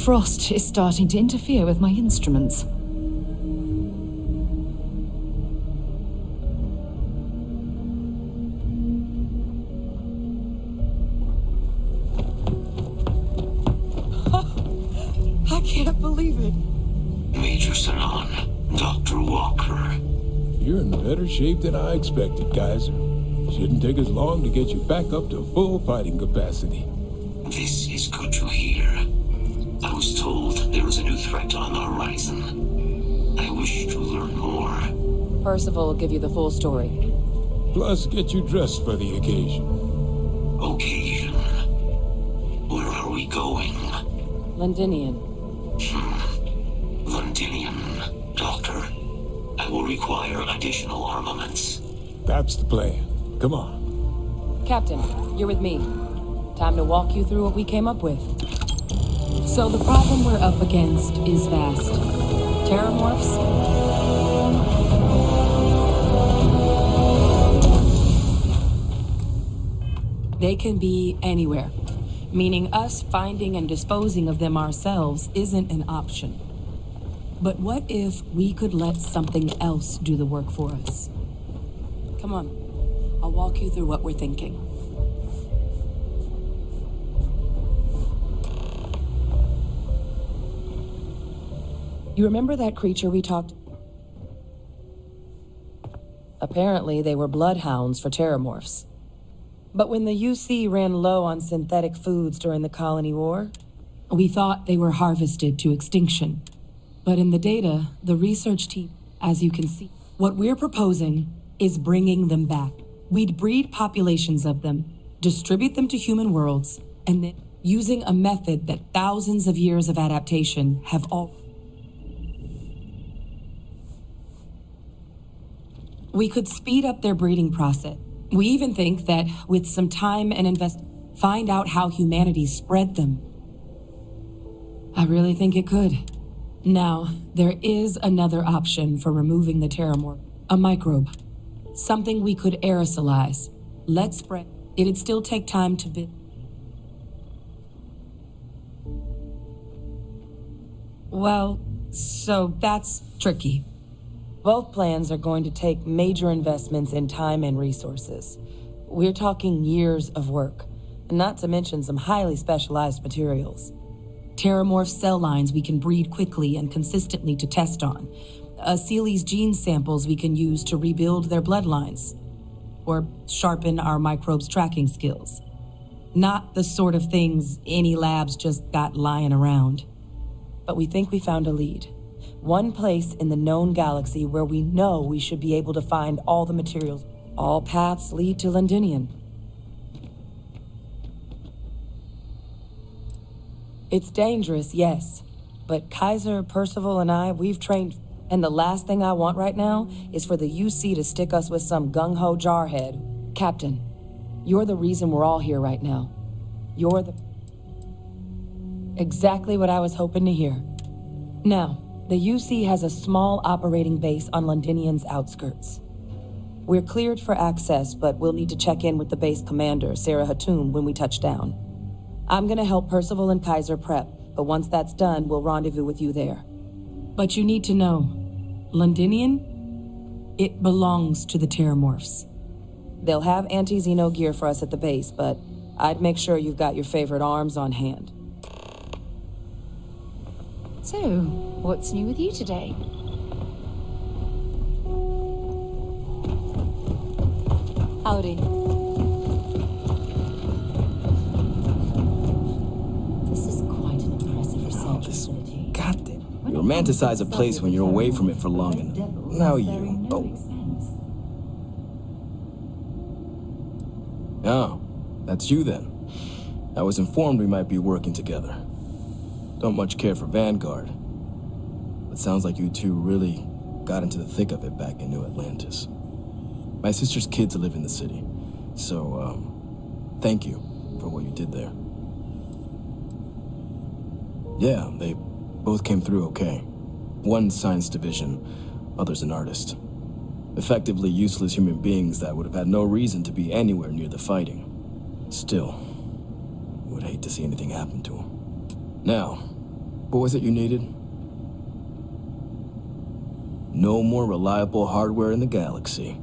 frost is starting to interfere with my instruments. I can't believe it. Major Sanan, Dr. Walker. You're in better shape than I expected, Kaiser. Shouldn't take us long to get you back up to full fighting capacity. This is good to hear. I was told there was a new threat on the horizon. I wish to learn more. Percival will give you the full story. Plus, get you dressed for the occasion. Occasion? Where are we going? Londinian. Londinian, Doctor. I will require additional armaments. That's the plan. Come on. Captain, you're with me. Time to walk you through what we came up with. So the problem we're up against is vast. Terramorphs? They can be anywhere, meaning us finding and disposing of them ourselves isn't an option. But what if we could let something else do the work for us? Come on, I'll walk you through what we're thinking. You remember that creature we talked? Apparently, they were bloodhounds for Terramorphs. But when the UC ran low on synthetic foods during the Colony War, we thought they were harvested to extinction. But in the data, the research team, as you can see, what we're proposing is bringing them back. We'd breed populations of them, distribute them to human worlds, and then using a method that thousands of years of adaptation have all. We could speed up their breeding process. We even think that with some time and find out how humanity spread them. I really think it could. Now, there is another option for removing the Terramorph. A microbe. Something we could aerosolize. Let spread. It'd still take time to build. Well, so that's tricky. Both plans are going to take major investments in time and resources. We're talking years of work, not to mention some highly specialized materials. Terramorph cell lines we can breed quickly and consistently to test on. Seeley's gene samples we can use to rebuild their bloodlines. Or sharpen our microbes' tracking skills. Not the sort of things any labs just got lying around. But we think we found a lead. One place in the known galaxy where we know we should be able to find all the materials. All paths lead to Londinian. It's dangerous, yes. But Kaiser, Percival, and I, we've trained. And the last thing I want right now is for the UC to stick us with some gung-ho jarhead. Captain, you're the reason we're all here right now. You're the... Exactly what I was hoping to hear. Now, the UC has a small operating base on Londinian's outskirts. We're cleared for access, but we'll need to check in with the base commander, Sarah Hatum, when we touch down. I'm gonna help Percival and Kaiser prep, but once that's done, we'll rendezvous with you there. But you need to know, Londinian, it belongs to the Terramorphs. They'll have anti-Xeno gear for us at the base, but I'd make sure you've got your favorite arms on hand. So, what's new with you today? Howdy. This is quite an impressive research facility. Goddamn. You romanticize a place when you're away from it for long enough. Now you... Oh, that's you then. I was informed we might be working together. Don't much care for Vanguard. But sounds like you two really got into the thick of it back in New Atlantis. My sister's kids live in the city. So, thank you for what you did there. Yeah, they both came through okay. One science division, other's an artist. Effectively useless human beings that would have had no reason to be anywhere near the fighting. Still, would hate to see anything happen to them. Now, What was it you needed? No more reliable hardware in the galaxy.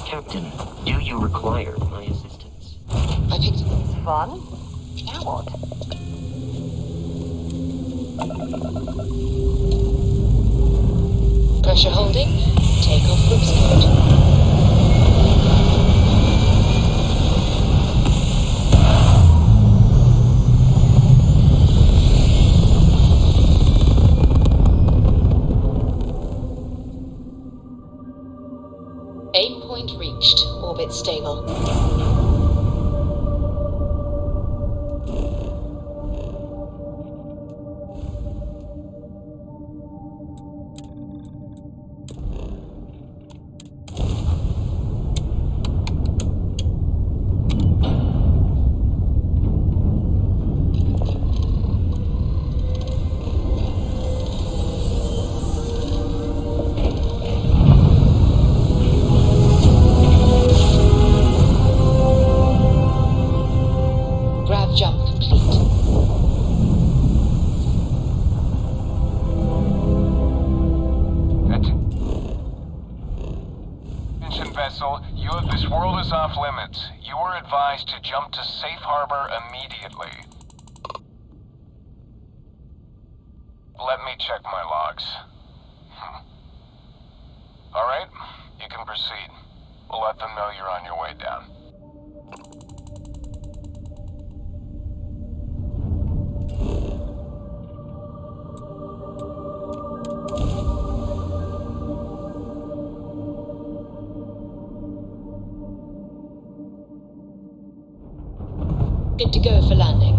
Captain, do you require my assistance? I picked it up. Fun? Now what? Pressure holding. Take off from start. Aim point reached. Orbit bit stable. Jump complete. Attention vessel, this world is off limits. You are advised to jump to safe harbor immediately. Let me check my logs. Alright, you can proceed. We'll let them know you're on your way down. Good to go for landing.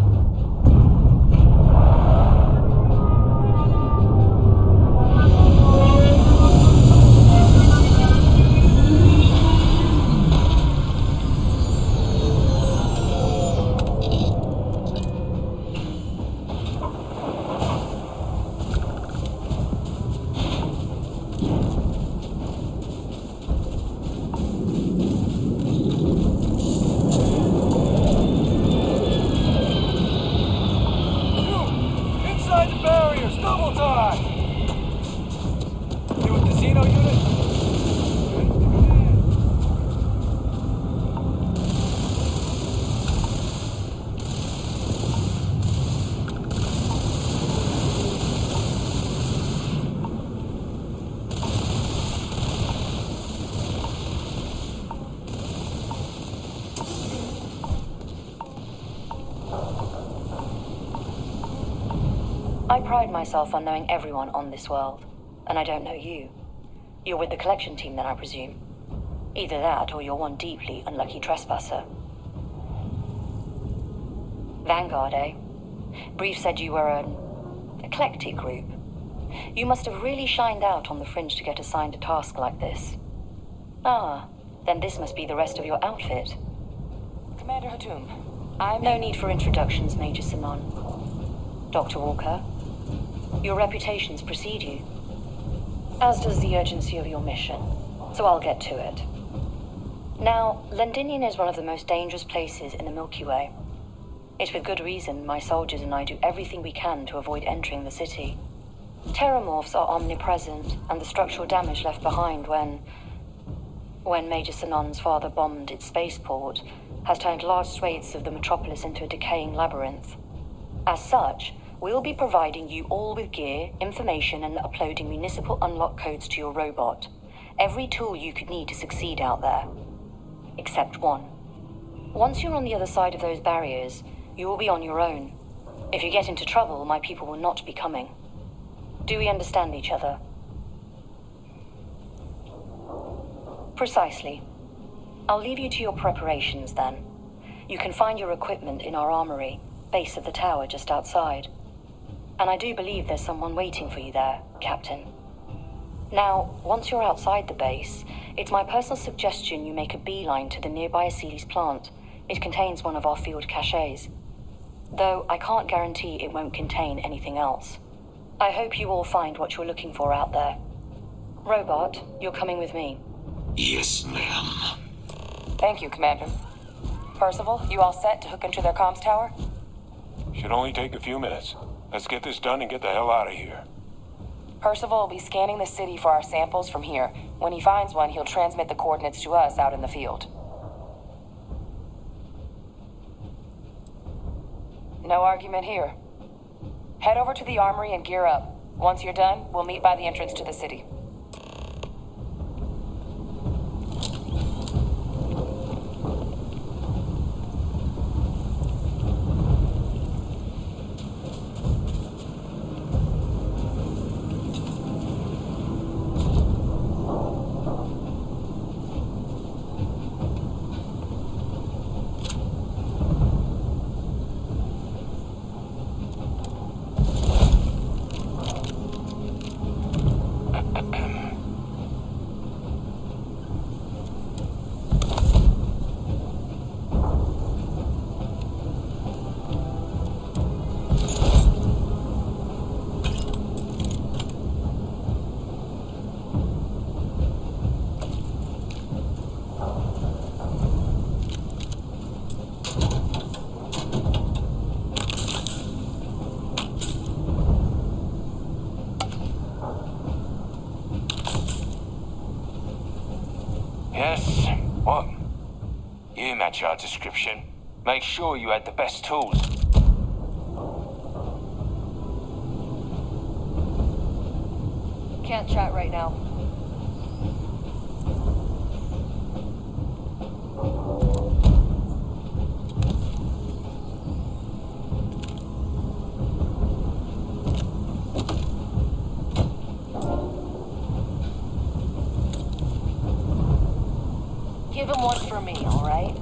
I pride myself on knowing everyone on this world, and I don't know you. You're with the collection team then, I presume. Either that, or you're one deeply unlucky trespasser. Vanguard, eh? Brief said you were an eclectic group. You must have really shined out on the fringe to get assigned a task like this. Ah, then this must be the rest of your outfit. Commander Hatum, No need for introductions, Major Simon. Dr. Walker, your reputations precede you, as does the urgency of your mission, so I'll get to it. Now, Londinian is one of the most dangerous places in the Milky Way. It's with good reason my soldiers and I do everything we can to avoid entering the city. Terramorphs are omnipresent, and the structural damage left behind when Major Sinan's father bombed its spaceport has turned large swathes of the metropolis into a decaying labyrinth. As such, we'll be providing you all with gear, information, and uploading municipal unlock codes to your robot. Every tool you could need to succeed out there. Except one. Once you're on the other side of those barriers, you will be on your own. If you get into trouble, my people will not be coming. Do we understand each other? Precisely. I'll leave you to your preparations then. You can find your equipment in our armory, base of the tower just outside. And I do believe there's someone waiting for you there, Captain. Now, once you're outside the base, it's my personal suggestion you make a beeline to the nearby Aceles plant. It contains one of our field caches. Though I can't guarantee it won't contain anything else. I hope you all find what you're looking for out there. Robot, you're coming with me. Yes, ma'am. Thank you, Commander. Percival, you all set to hook into their comms tower? Should only take a few minutes. Let's get this done and get the hell out of here. Percival will be scanning the city for our samples from here. When he finds one, he'll transmit the coordinates to us out in the field. No argument here. Head over to the armory and gear up. Once you're done, we'll meet by the entrance to the city. job description. Make sure you had the best tools. Can't chat right now. Give him one for me, all right?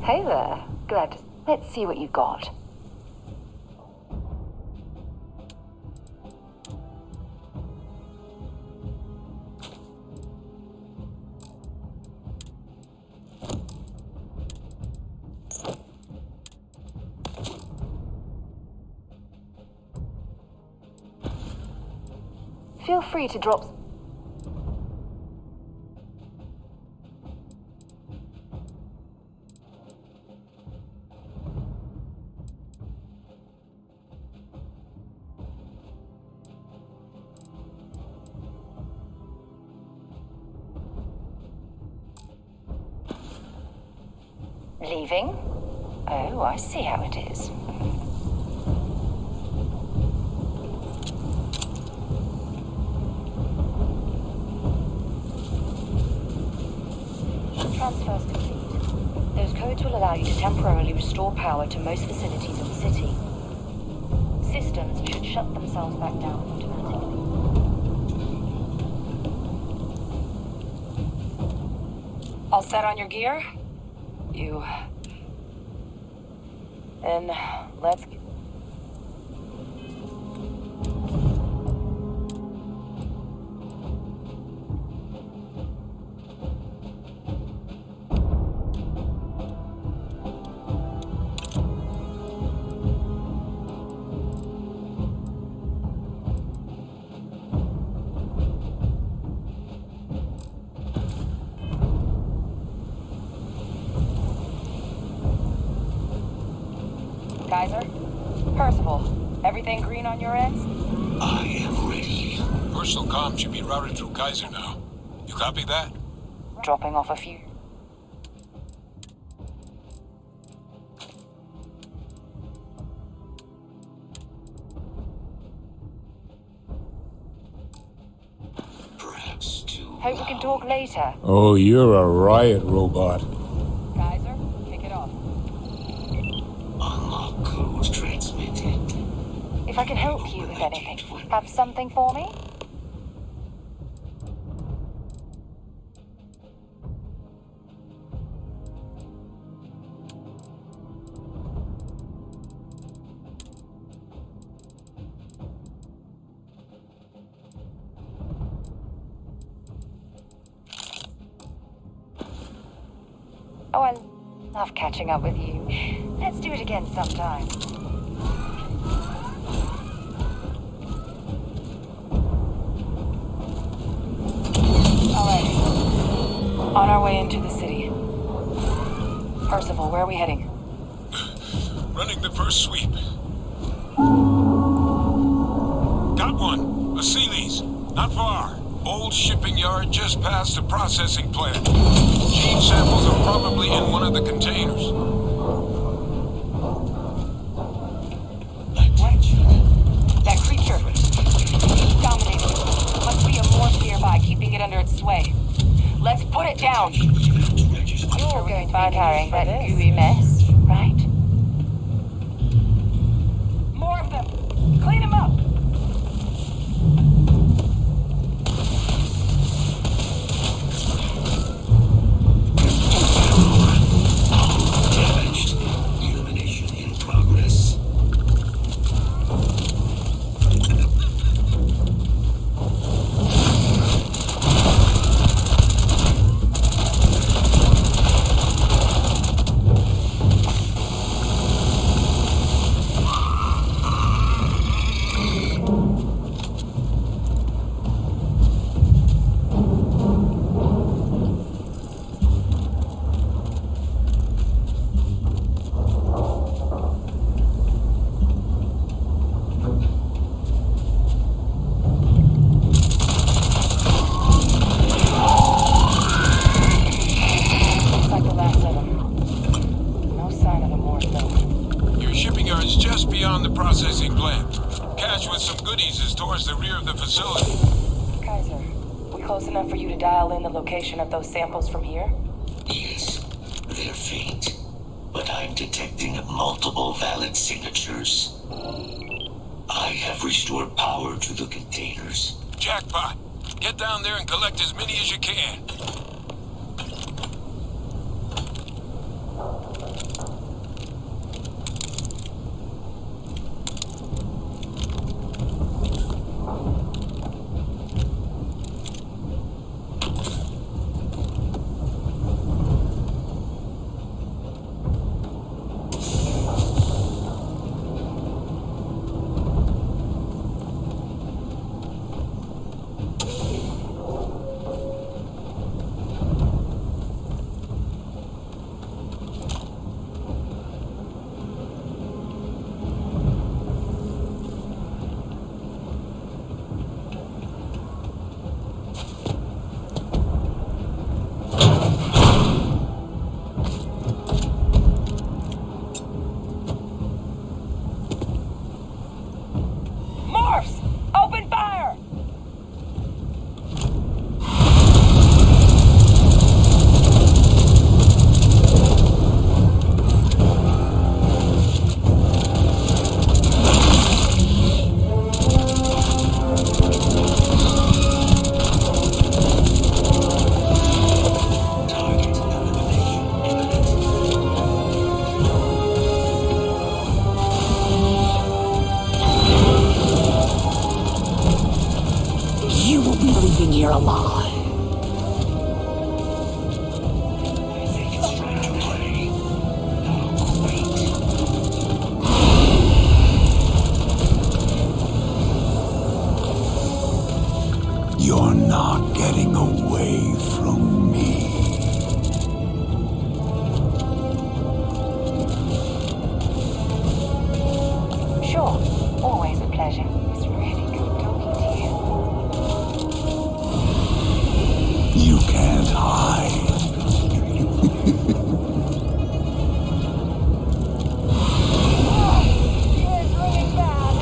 Hey there. Glad to... Let's see what you got. Feel free to drop... Leaving? Oh, I see how it is. Transfers complete. Those codes will allow you to temporarily restore power to most facilities in the city. Systems should shut themselves back down automatically. All set on your gear? You... And let's... Kaiser? Percival, everything green on your ends? I am ready. Personal comm should be routed through Kaiser now. You copy that? Dropping off a few. Perhaps too Hope we can talk later. Oh, you're a riot robot. Kaiser, kick it off. unlock code transmitted. If I can help you with anything, have something for me? Oh, I love catching up with you. Let's do it again sometime. All right. On our way into the city. Percival, where are we heading? Running the first sweep. Got one. A Sealy's. Not far. Old shipping yard just past the processing plant. Gene samples are probably in one of the containers. What? That creature. It's dominating. Must be a morph nearby, keeping it under its sway. Let's put it down. You're going to be carrying that gooey mess, right? More of them. Clean them up. Damaged. Elimination in progress. to dial in the location of those samples from here? Yes, they're faint, but I'm detecting multiple valid signatures. I have restored power to the containers. Jackpot! Get down there and collect as many as you can. Morphs! Open fire! Target elimination imminent. You will be leaving here alive. I think it's trying to play. Oh, great. You're not getting away from me. Sure, always a pleasure. It's really good talking to you. You can't hide. It's really bad.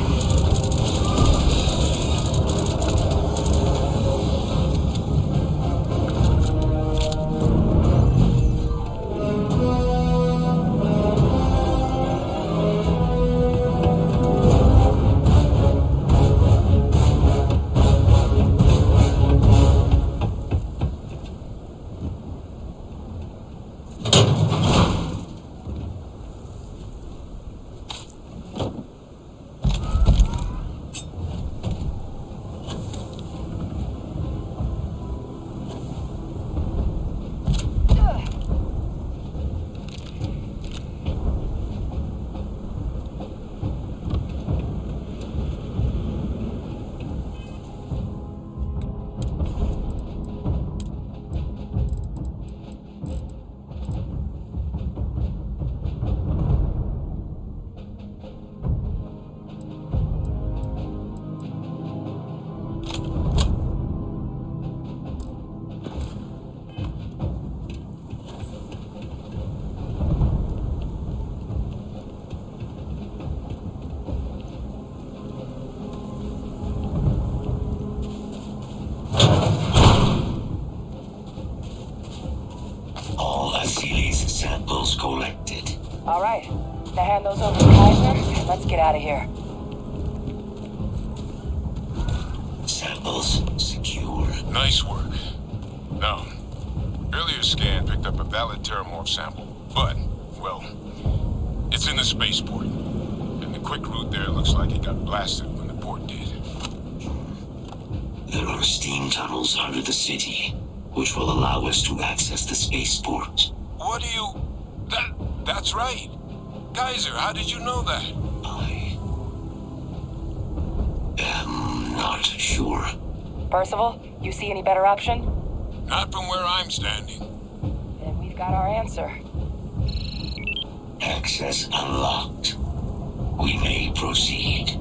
All Asili's samples collected. All right. Now hand those over to Kaiser, and let's get out of here. Samples secure. Nice work. Now, earlier scan picked up a valid terramorph sample, but, well, it's in the spaceport. And the quick route there looks like it got blasted when the port did. There are steam tunnels under the city, which will allow us to access the spaceport. What do you... That's right. Kaiser, how did you know that? I am not sure. Percival, you see any better option? Not from where I'm standing. Then we've got our answer. Access unlocked. We may proceed.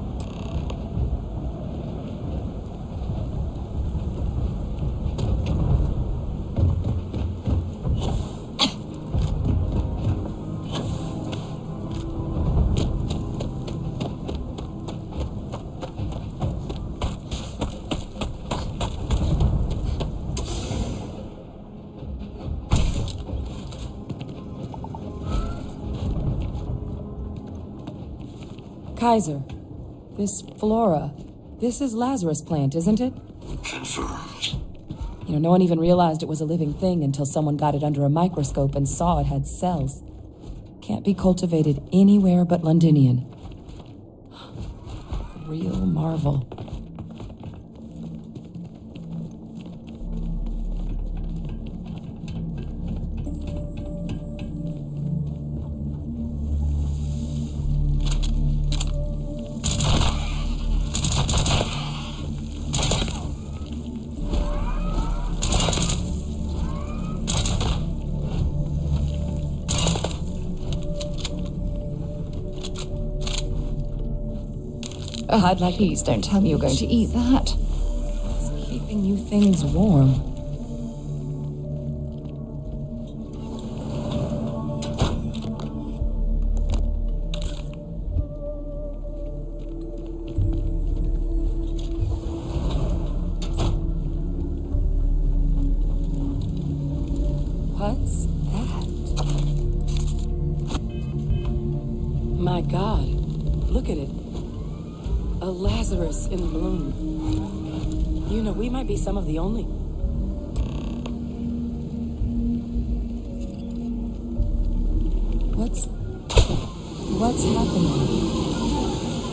Kaiser, this flora, this is Lazarus plant, isn't it? Confirmed. You know, no one even realized it was a living thing until someone got it under a microscope and saw it had cells. Can't be cultivated anywhere but Londinian. Real marvel. I'd like. Please don't tell me you're going to eat that. It's keeping you things warm. What's that? My God, look at it. A Lazarus in bloom. You know, we might be some of the only... What's happening?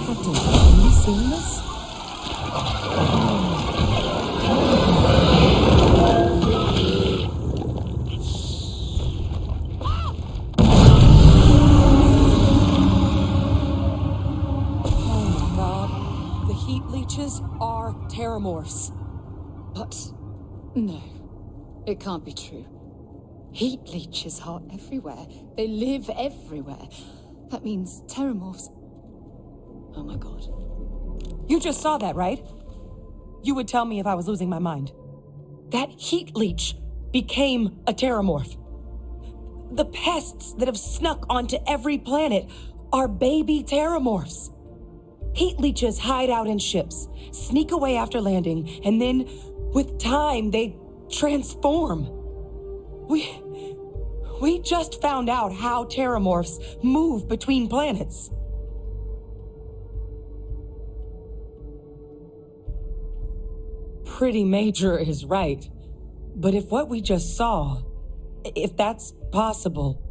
Captain, have you seen this? Are terramorphs. But no, it can't be true. Heat leeches are everywhere. They live everywhere. That means terramorphs. Oh my God. You just saw that, right? You would tell me if I was losing my mind. That heat leech became a terramorph. The pests that have snuck onto every planet are baby terramorphs. Heat leeches hide out in ships, sneak away after landing, and then, with time, they transform. We just found out how terramorphs move between planets. Pretty Major is right. But if what we just saw, if that's possible,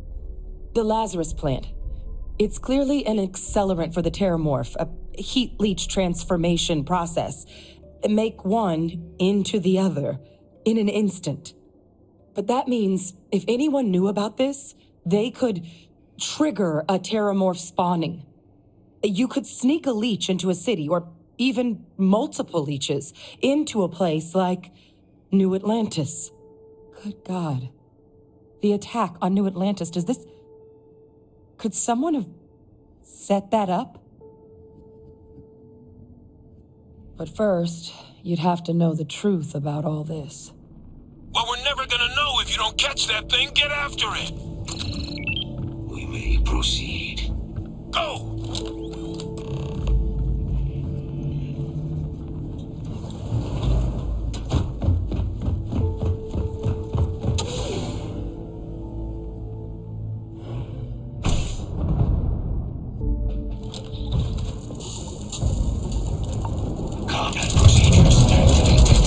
the Lazarus plant, it's clearly an accelerant for the terramorph, a heat leech transformation process. Make one into the other in an instant. But that means if anyone knew about this, they could trigger a terramorph spawning. You could sneak a leech into a city, or even multiple leeches, into a place like New Atlantis. Good God. The attack on New Atlantis, could someone have set that up? But first, you'd have to know the truth about all this. Well, we're never gonna know if you don't catch that thing. Get after it. We may proceed. Go! Combat procedures activated.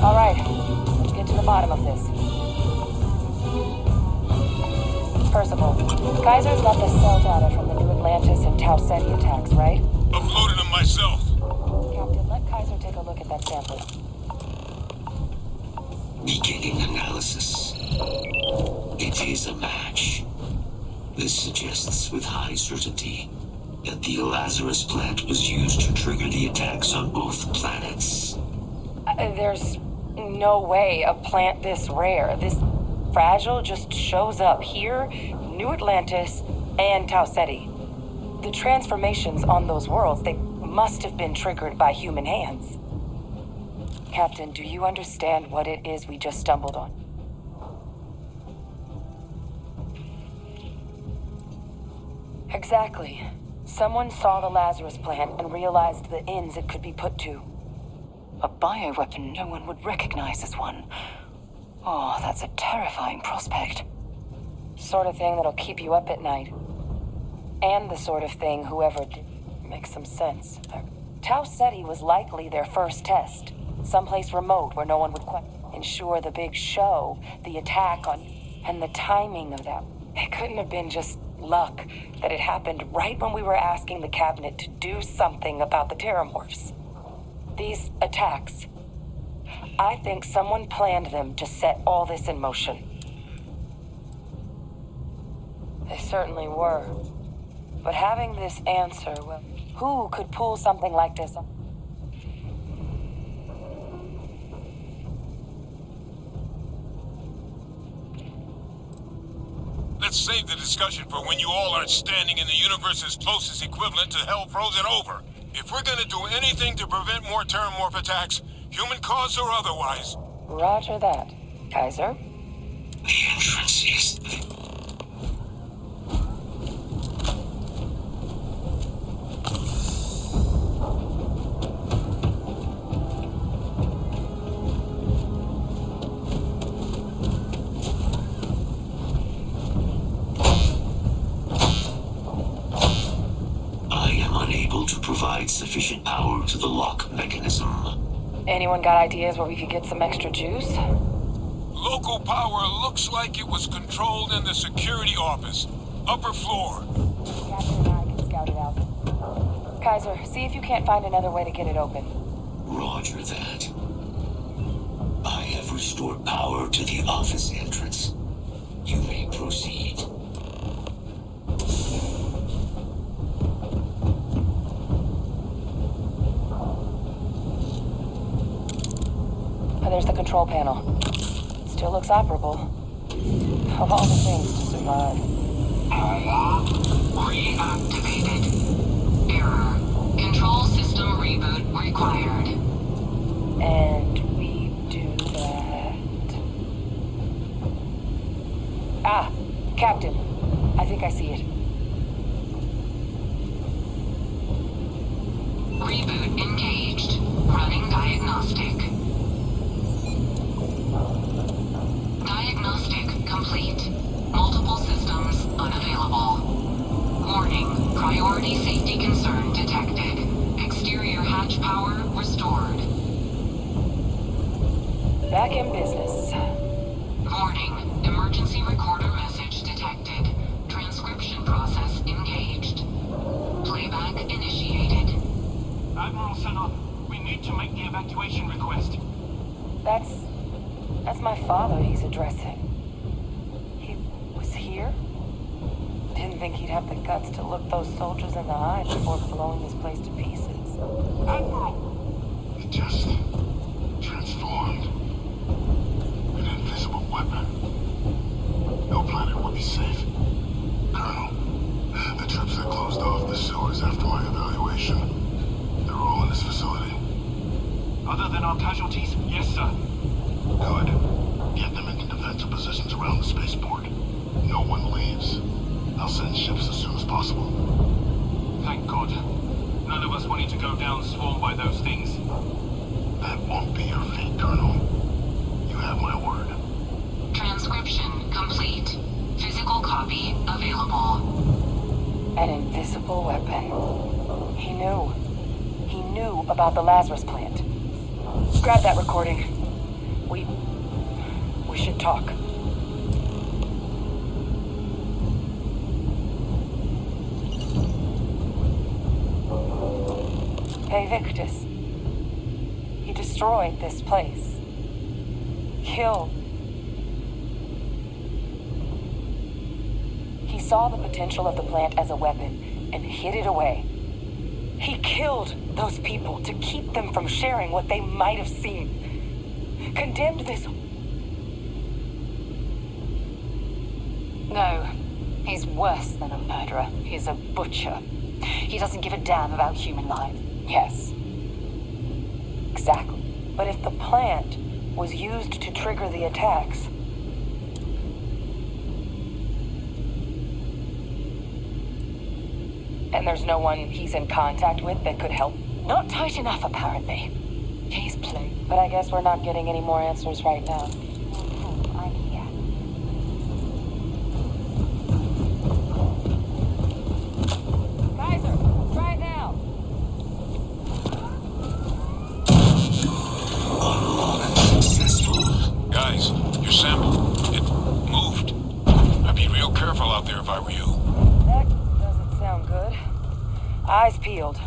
All right, let's get to the bottom of this. First of all, Kaiser's got the cell data from the New Atlantis and Tau Ceti attacks, right? Uploaded them myself. Captain, let Kaiser take a look at that sample. Beginning analysis. It is a match. This suggests with high certainty that the Lazarus plant was used to trigger the attacks on both planets. There's no way a plant this rare, this fragile, just shows up here, New Atlantis, and Tau Ceti. The transformations on those worlds, they must have been triggered by human hands. Captain, do you understand what it is we just stumbled on? Exactly. Someone saw the Lazarus plant and realized the ends it could be put to. A bioweapon no one would recognize as one. Oh, that's a terrifying prospect. Sort of thing that'll keep you up at night. And the sort of thing whoever did makes some sense. Tau said he was likely their first test. Someplace remote where no one would ensure the big show, the attack on... And the timing of that. It couldn't have been just luck that it happened right when we were asking the cabinet to do something about the terramorphs. These attacks. I think someone planned them to set all this in motion. They certainly were. But having this answer, well, who could pull something like this off? Let's save the discussion for when you all aren't standing in the universe's closest equivalent to hell frozen over. If we're gonna do anything to prevent more terramorph attacks, human cause or otherwise... Roger that. Kaiser? The entrance is... to provide sufficient power to the lock mechanism. Anyone got ideas where we could get some extra juice? Local power looks like it was controlled in the security office. Upper floor. Captain and I can scout it out. Kaiser, see if you can't find another way to get it open. Roger that. I have restored power to the office entrance. You may proceed. There's the control panel. Still looks operable. Of all the things to survive. Reactivated. Error. Control system reboot required. And we do that. Ah, Captain. I think I see it. Reboot engaged. Running diagnostic. Diagnostic complete. Multiple systems unavailable. Warning, priority safety concern detected. Exterior hatch power restored. Back in business. Warning, emergency recorder message detected. Transcription process engaged. Playback initiated. Admiral Sanon, we need to make the evacuation request. That's my father he's addressing. He was here? Didn't think he'd have the guts to look those soldiers in the eye before blowing this place to pieces. Admiral! It just transformed. An invisible weapon. No planet would be safe. Colonel, the troops that closed off the sewers after my evaluation, they're all in this facility. Other than our casualties? Yes, sir. Good. Get them into defensive positions around the spaceport. No one leaves. I'll send ships as soon as possible. Thank God. None of us wanted to go down swarmed by those things. That won't be your fate, Colonel. You have my word. Transcription complete. Physical copy available. An invisible weapon. He knew. He knew about the Lazarus plant. Grab that recording. We should talk. Hey, Victus. He destroyed this place. Killed. He saw the potential of the plant as a weapon and hid it away. He killed those people to keep them from sharing what they might have seen. Condemned this... No, he's worse than a murderer. He's a butcher. He doesn't give a damn about human lives. Yes. Exactly. But if the plant was used to trigger the attacks... And there's no one he's in contact with that could help? Not tight enough, apparently. He's playing. But I guess we're not getting any more answers right now. I'm here. Kaiser, try it now. Guys, your sample, it moved. I'd be real careful out there if I were you. That doesn't sound good. Eyes peeled.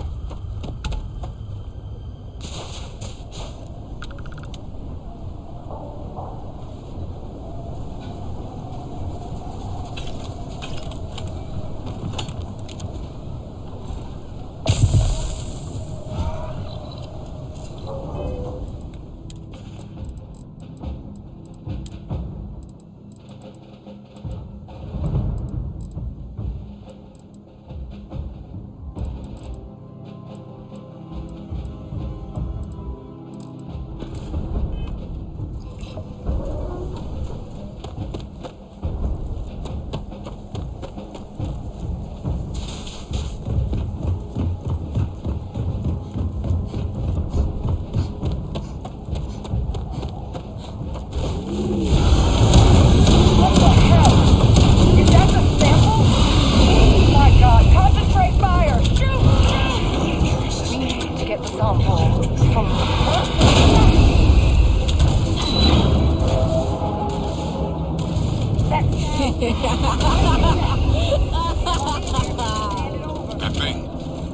That thing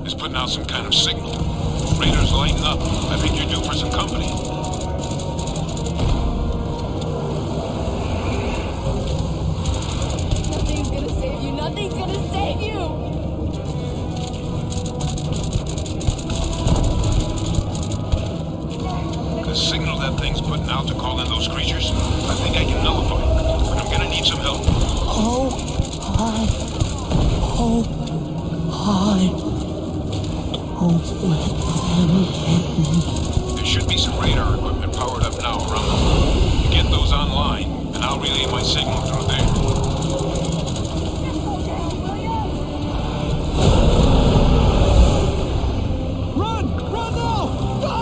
is putting out some kind of signal. Radar's lighting up. I think you're due for some company. Nothing's gonna save you. Nothing's gonna save you. The signal that thing's putting out to call in those creatures, I think I can nullify it. But I'm gonna need some help. Hold on. Don't let them get me. There should be some radar equipment powered up now around the world. You get those online, and I'll relay my signal through there. Run! Run now! Go!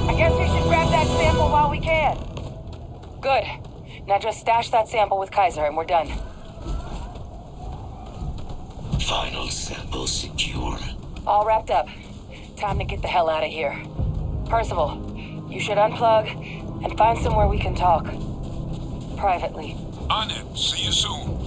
I guess we should grab that sample while we can. Good. Now just stash that sample with Kaiser and we're done. Final sample secure. All wrapped up. Time to get the hell out of here. Percival, you should unplug and find somewhere we can talk. Privately. On it. See you soon.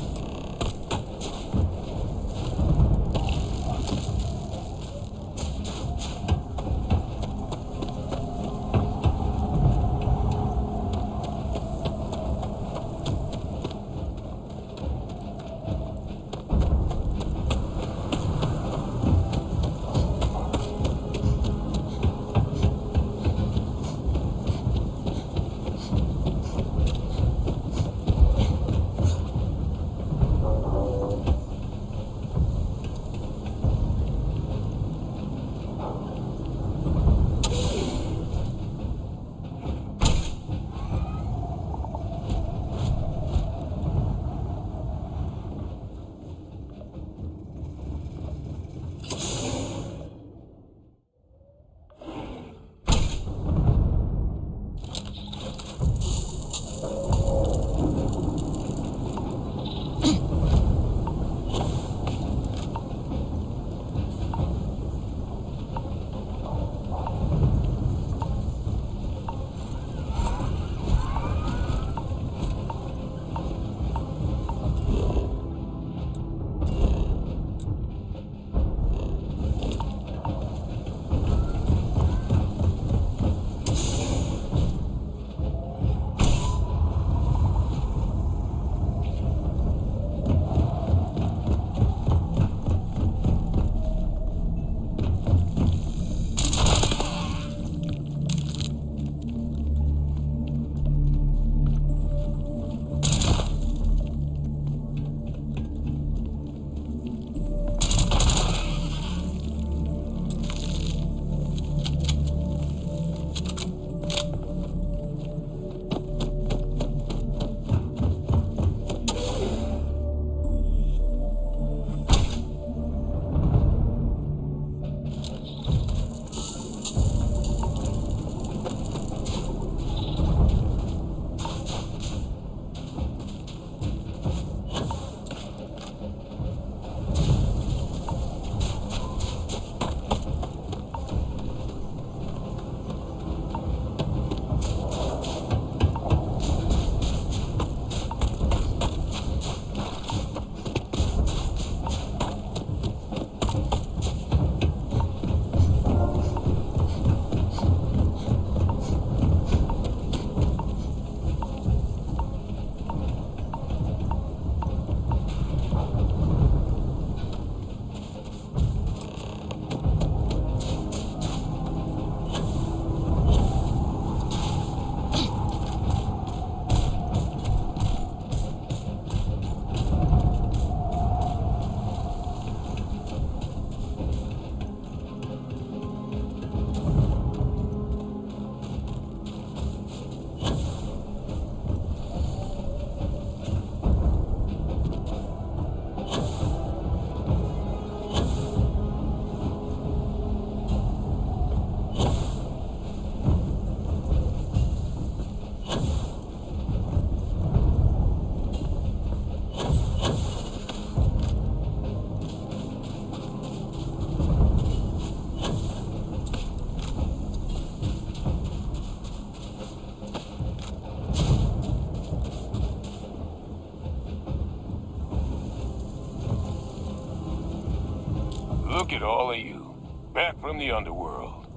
all of you. Back from the underworld.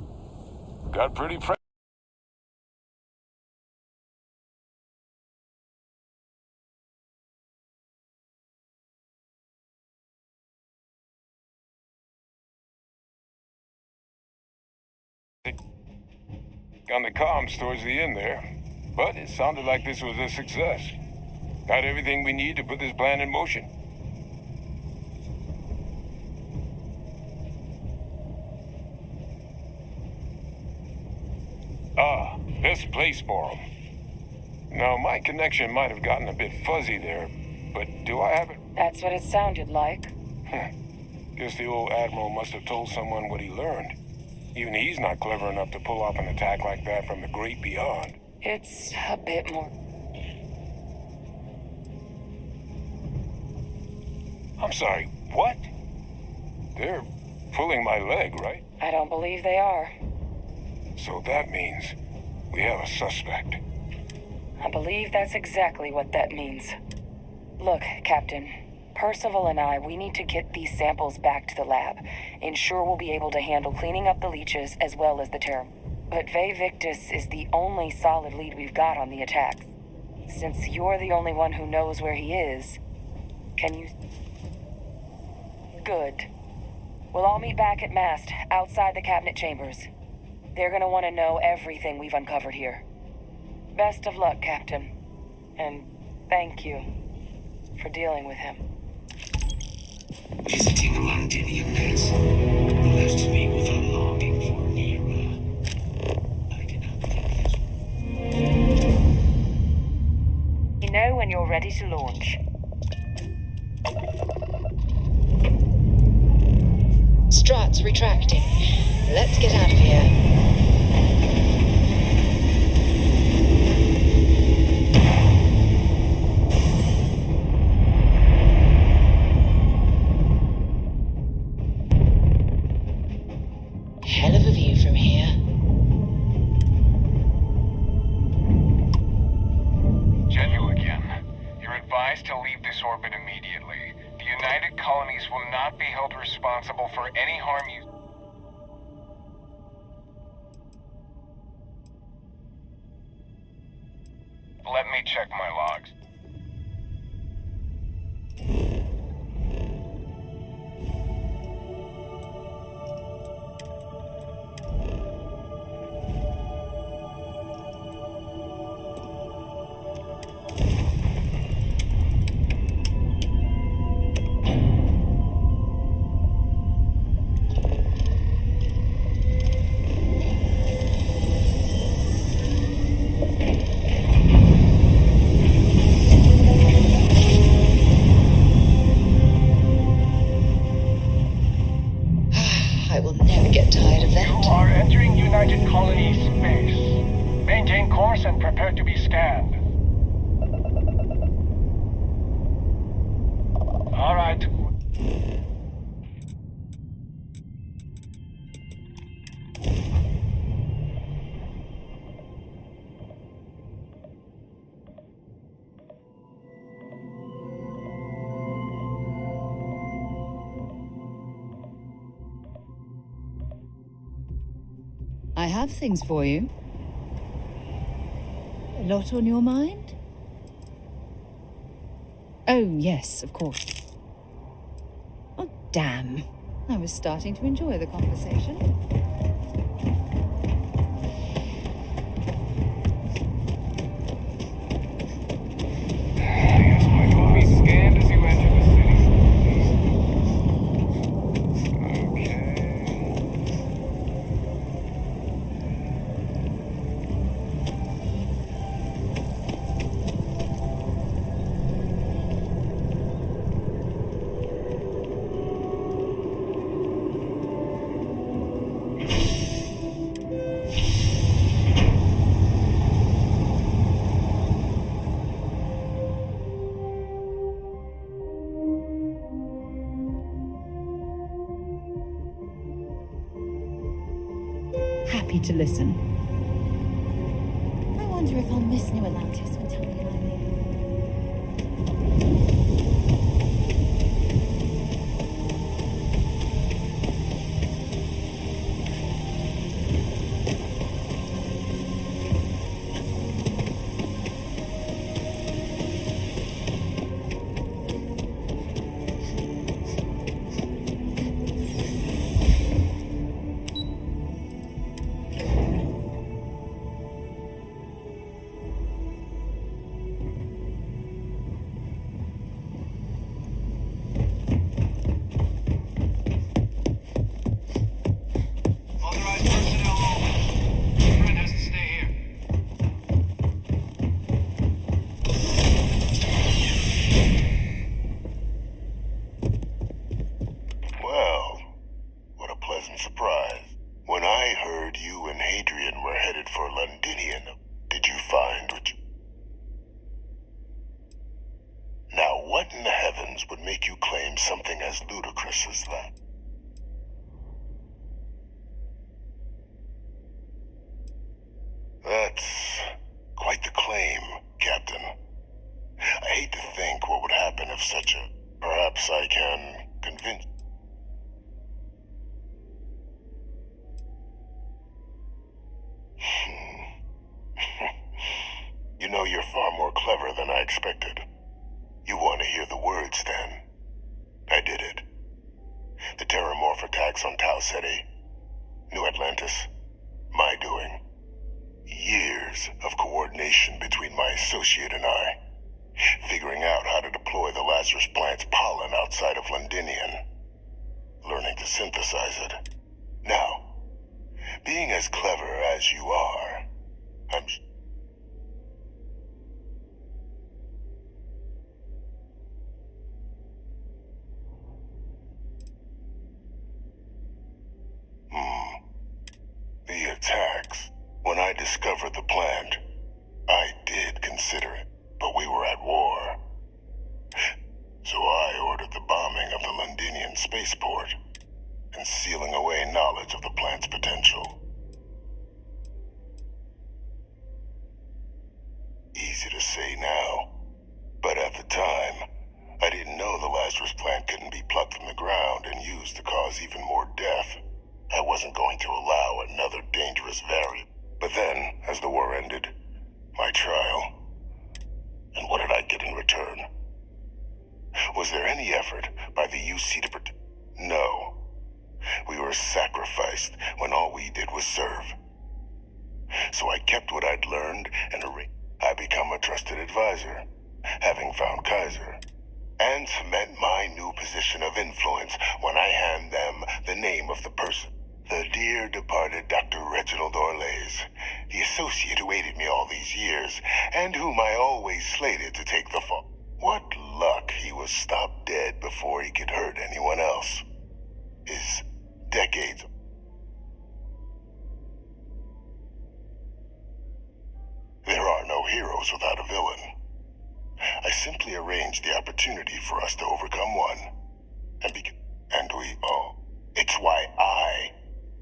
Got pretty fresh. On the comms towards the end there, but it sounded like this was a success. Got everything we need to put this plan in motion. Ah, best place for them. Now, my connection might have gotten a bit fuzzy there, but do I have it? That's what it sounded like. Guess the old Admiral must have told someone what he learned. Even he's not clever enough to pull off an attack like that from the great beyond. It's a bit more... I'm sorry, what? They're pulling my leg, right? I don't believe they are. So that means we have a suspect. I believe that's exactly what that means. Look, Captain, Percival and I, we need to get these samples back to the lab. Ensure we'll be able to handle cleaning up the leeches as well as the terror. But Ve Victus is the only solid lead we've got on the attacks. Since you're the only one who knows where he is, can you... Good. We'll all meet back at Mast, outside the cabinet chambers. They're gonna want to know everything we've uncovered here. Best of luck, Captain. And thank you for dealing with him. Visiting a Londinian has left me with a longing for an era. I cannot think this. You know when you're ready to launch. Strats retracting. Let's get out of here. Hell of a view from here. Genu again. You're advised to leave this orbit immediately. The United Colonies will not be held responsible for any harm you... Let me check my logs. I will never get tired of that. You are entering United Colonies space. Maintain course and prepare to be scanned. All right. I have things for you. A lot on your mind? Oh, yes, of course. Oh, damn. I was starting to enjoy the conversation. Yes, my will be scanned as you enter the city. Happy to listen. I wonder if I'll miss New Atlantis when Tony and I leave. and we're headed for Londinian. Did you find what you... Now, what in the heavens would make you claim something as ludicrous as that? That's quite the claim, Captain. I hate to think what would happen if such a... Perhaps I can convince... You know, you're far more clever than I expected. You want to hear the words, then? I did it. The Terramorph attacks on Tau Ceti, New Atlantis, my doing. Years of coordination between my associate and I, figuring out how to deploy the Lazarus plant's pollen outside of Londinian, learning to synthesize it. Now, being as clever as you are, I'm... The attacks. When I discovered the plant, I did consider it, but we were at war. So I ordered the bombing of the Londinian spaceport and sealing away knowledge of the plant's potential. Easy to say now, but at the time, I didn't know the Lazarus plant couldn't be plucked from the ground and used to cause even more death. I wasn't going to allow another dangerous variant. But then, as the war ended, my trial. And what did I get in return? Was there any effort by the UC to protect? No. We were sacrificed when all we did was serve. So I kept what I'd learned and I become a trusted advisor, having found Kaiser, and cement my new position of influence when I hand them the name of the person. The dear departed Dr. Reginald Orlays, the associate who aided me all these years, and whom I always slated to take the fall. What luck he was stopped dead before he could hurt anyone else. His decades... There are no heroes without a villain. I simply arranged the opportunity for us to overcome one. And we all... It's why I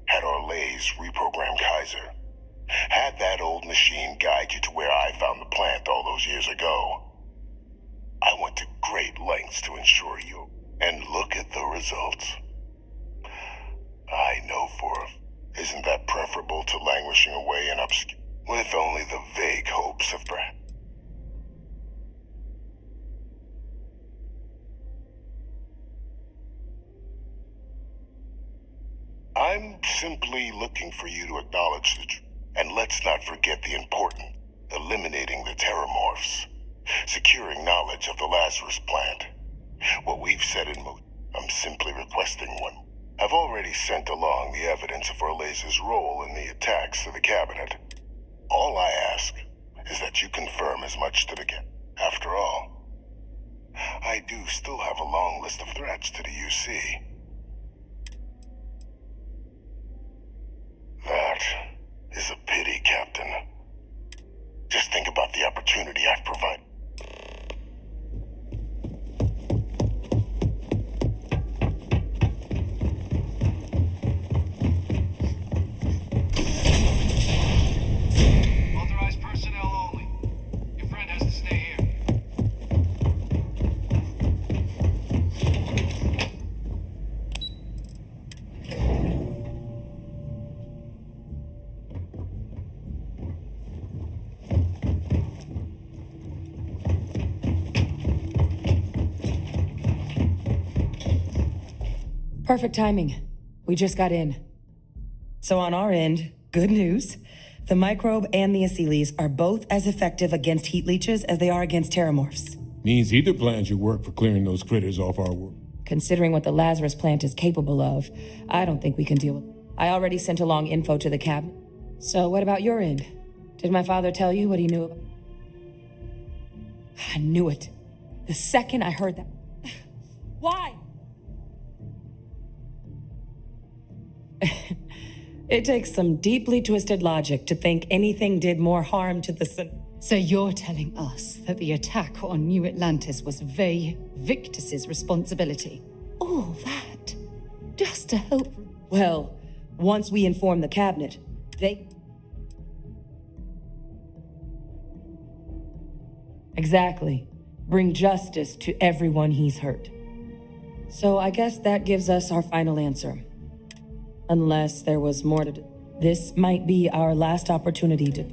had Orlays reprogram Kaiser. Had that old machine guide you to where I found the plant all those years ago. I went to great lengths to ensure you. And look at the results. I know isn't that preferable to languishing away in obscurity, with only the vague hopes of perhaps... I'm simply looking for you to acknowledge the truth. And let's not forget the important. Eliminating the Terramorphs. Securing knowledge of the Lazarus plant. What we've set in motion. I'm simply requesting one. I've already sent along the evidence of Orlays' role in the attacks to the cabinet. All I ask is that you confirm as much to the cabinet. After all, I do still have a long list of threats to the UC. That is a pity, Captain. Just think about the opportunity I've provided. Authorized personnel only. Your friend has to stay here. Perfect timing. We just got in. So on our end, good news. The microbe and the Aciles are both as effective against heat leeches as they are against terramorphs. Means either plans your work for clearing those critters off our world. Considering what the Lazarus plant is capable of, I don't think we can deal with it. I already sent along info to the cabinet. So what about your end? Did my father tell you what he knew about? I knew it. The second I heard that. Why? It takes some deeply twisted logic to think anything did more harm to the... So you're telling us that the attack on New Atlantis was Victus's responsibility? All that, just to help... Well, once we inform the cabinet, they... Exactly. Bring justice to everyone he's hurt. So I guess that gives us our final answer. Unless there was more to do. This might be our last opportunity to...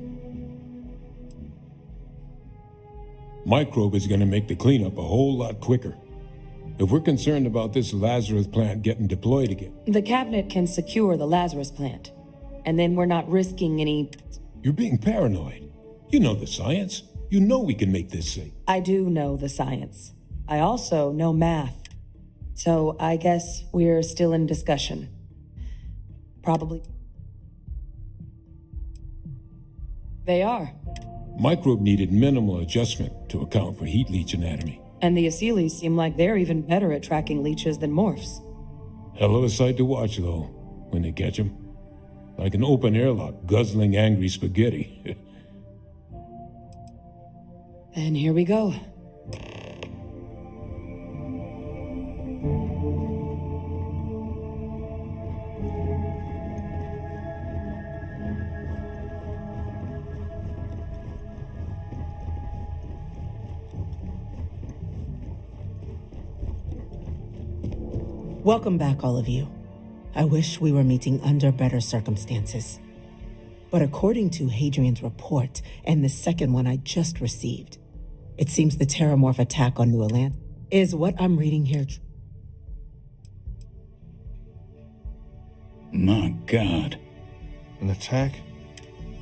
Microbe is gonna make the cleanup a whole lot quicker. If we're concerned about this Lazarus plant getting deployed again... The cabinet can secure the Lazarus plant. And then we're not risking any... You're being paranoid. You know the science. You know we can make this safe. I do know the science. I also know math. So I guess we're still in discussion. Probably. They are. Microbe needed minimal adjustment to account for heat leech anatomy. And the Aseles seem like they're even better at tracking leeches than morphs. Hell of a sight to watch, though, when they catch them. Like an open airlock guzzling angry spaghetti. And here we go. Welcome back, all of you. I wish we were meeting under better circumstances. But according to Hadrian's report and the second one I just received, it seems the Terramorph attack on New Atlantis is what I'm reading here. My God. An attack?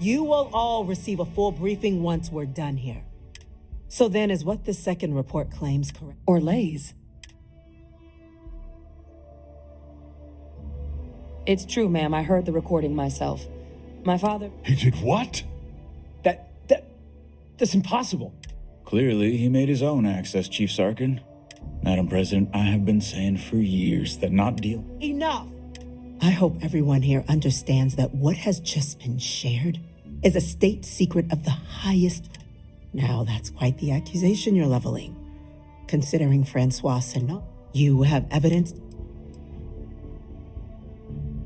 You will all receive a full briefing once we're done here. So then, is what the second report claims correct? Or lays? It's true, ma'am. I heard the recording myself. My father... He did what? That's impossible. Clearly, he made his own access, Chief Sarkin. Madam President, I have been saying for years that not deal... Enough! I hope everyone here understands that what has just been shared is a state secret of the highest... Now, that's quite the accusation you're leveling. Considering Francois Senot, you have evidence...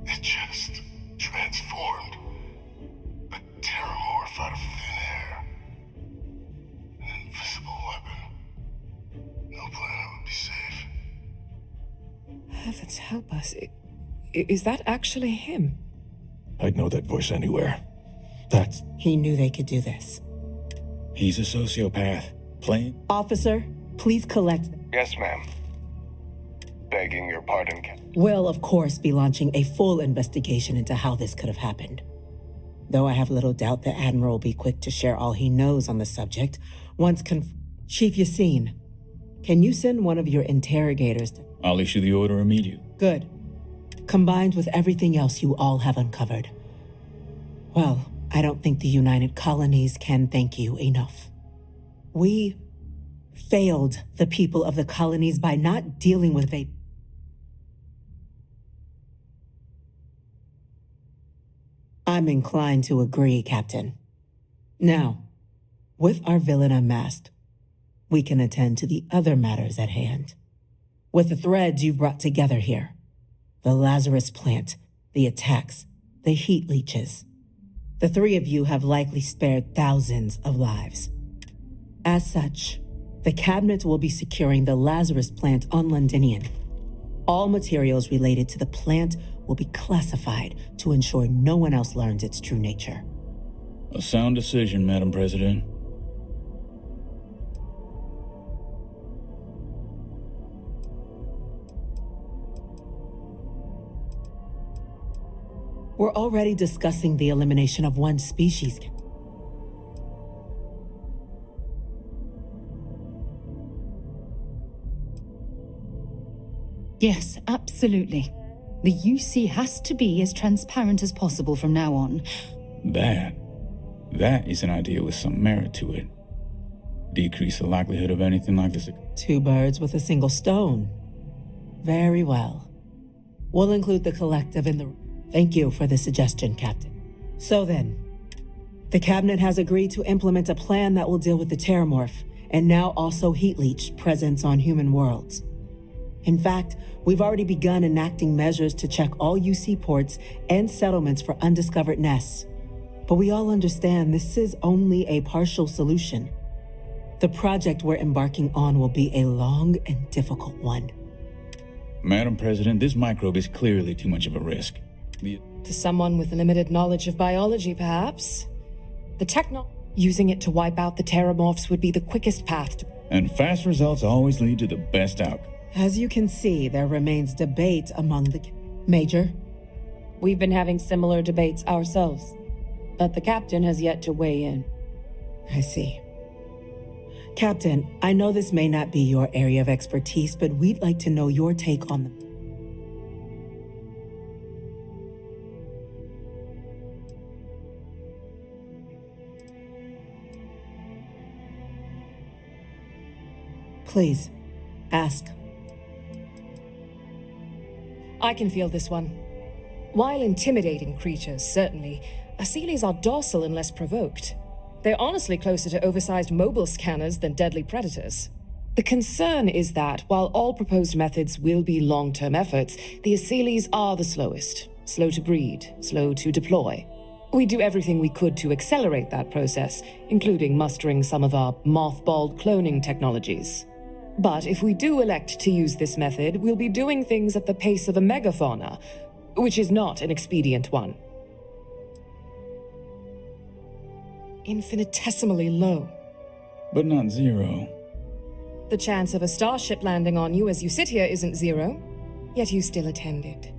It just transformed. A Terramorph out of thin air. An invisible weapon. No planet would be safe. Heavens help us. Is that actually him? I'd know that voice anywhere. He knew they could do this. He's a sociopath. Plain. Officer, please collect... Yes, ma'am. Begging your pardon, We'll, of course, be launching a full investigation into how this could have happened. Though I have little doubt the Admiral will be quick to share all he knows on the subject once Chief Yassine, can you send one of your interrogators to... I'll issue the order immediately. Good. Combined with everything else you all have uncovered. Well, I don't think the United Colonies can thank you enough. We failed the people of the colonies by not dealing with I'm inclined to agree, Captain. Now, with our villain unmasked, we can attend to the other matters at hand. With the threads you've brought together here, the Lazarus plant, the attacks, the heat leeches, the three of you have likely spared thousands of lives. As such, the cabinet will be securing the Lazarus plant on Londinian. All materials related to the plant will be classified to ensure no one else learns its true nature. A sound decision, Madam President. We're already discussing the elimination of one species. Yes, absolutely. The UC has to be as transparent as possible from now on. That is an idea with some merit to it. Decrease the likelihood of anything like this. Two birds with a single stone. Very well. We'll include the collective in the... Thank you for the suggestion, Captain. So then, the Cabinet has agreed to implement a plan that will deal with the Terramorph, and now also Heat Leech presence on human worlds. In fact, we've already begun enacting measures to check all UC ports and settlements for undiscovered nests. But we all understand this is only a partial solution. The project we're embarking on will be a long and difficult one. Madam President, this microbe is clearly too much of a risk. To someone with limited knowledge of biology, perhaps. Using it to wipe out the Terramorphs would be the quickest path to... And fast results always lead to the best outcome. As you can see, there remains debate among the... Major? We've been having similar debates ourselves, but the captain has yet to weigh in. I see. Captain, I know this may not be your area of expertise, but we'd like to know your take on them. Please, ask. I can feel this one. While intimidating creatures, certainly, Asylees are docile unless provoked. They're honestly closer to oversized mobile scanners than deadly predators. The concern is that, while all proposed methods will be long-term efforts, the Asylees are the slowest. Slow to breed, slow to deploy. We do everything we could to accelerate that process, including mustering some of our mothballed cloning technologies. But if we do elect to use this method, we'll be doing things at the pace of a megafauna, which is not an expedient one. Infinitesimally low. But not zero. The chance of a starship landing on you as you sit here isn't zero, yet you still attended.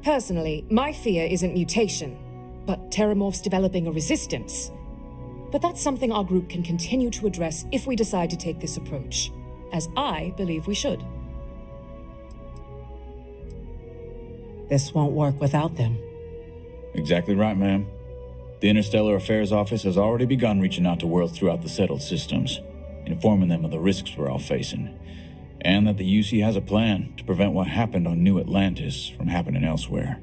Personally, my fear isn't mutation, but Terramorphs developing a resistance. But that's something our group can continue to address if we decide to take this approach, as I believe we should. This won't work without them. Exactly right, ma'am. The Interstellar Affairs Office has already begun reaching out to worlds throughout the settled systems, informing them of the risks we're all facing, and that the UC has a plan to prevent what happened on New Atlantis from happening elsewhere.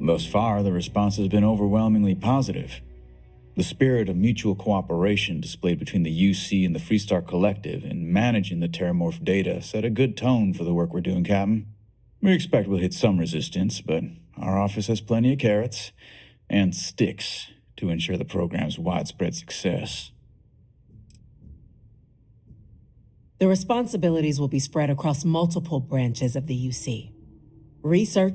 Thus far, the response has been overwhelmingly positive. The spirit of mutual cooperation displayed between the UC and the Freestar Collective in managing the Terramorph data set a good tone for the work we're doing, Captain. We expect we'll hit some resistance, but our office has plenty of carrots and sticks to ensure the program's widespread success. The responsibilities will be spread across multiple branches of the UC. Research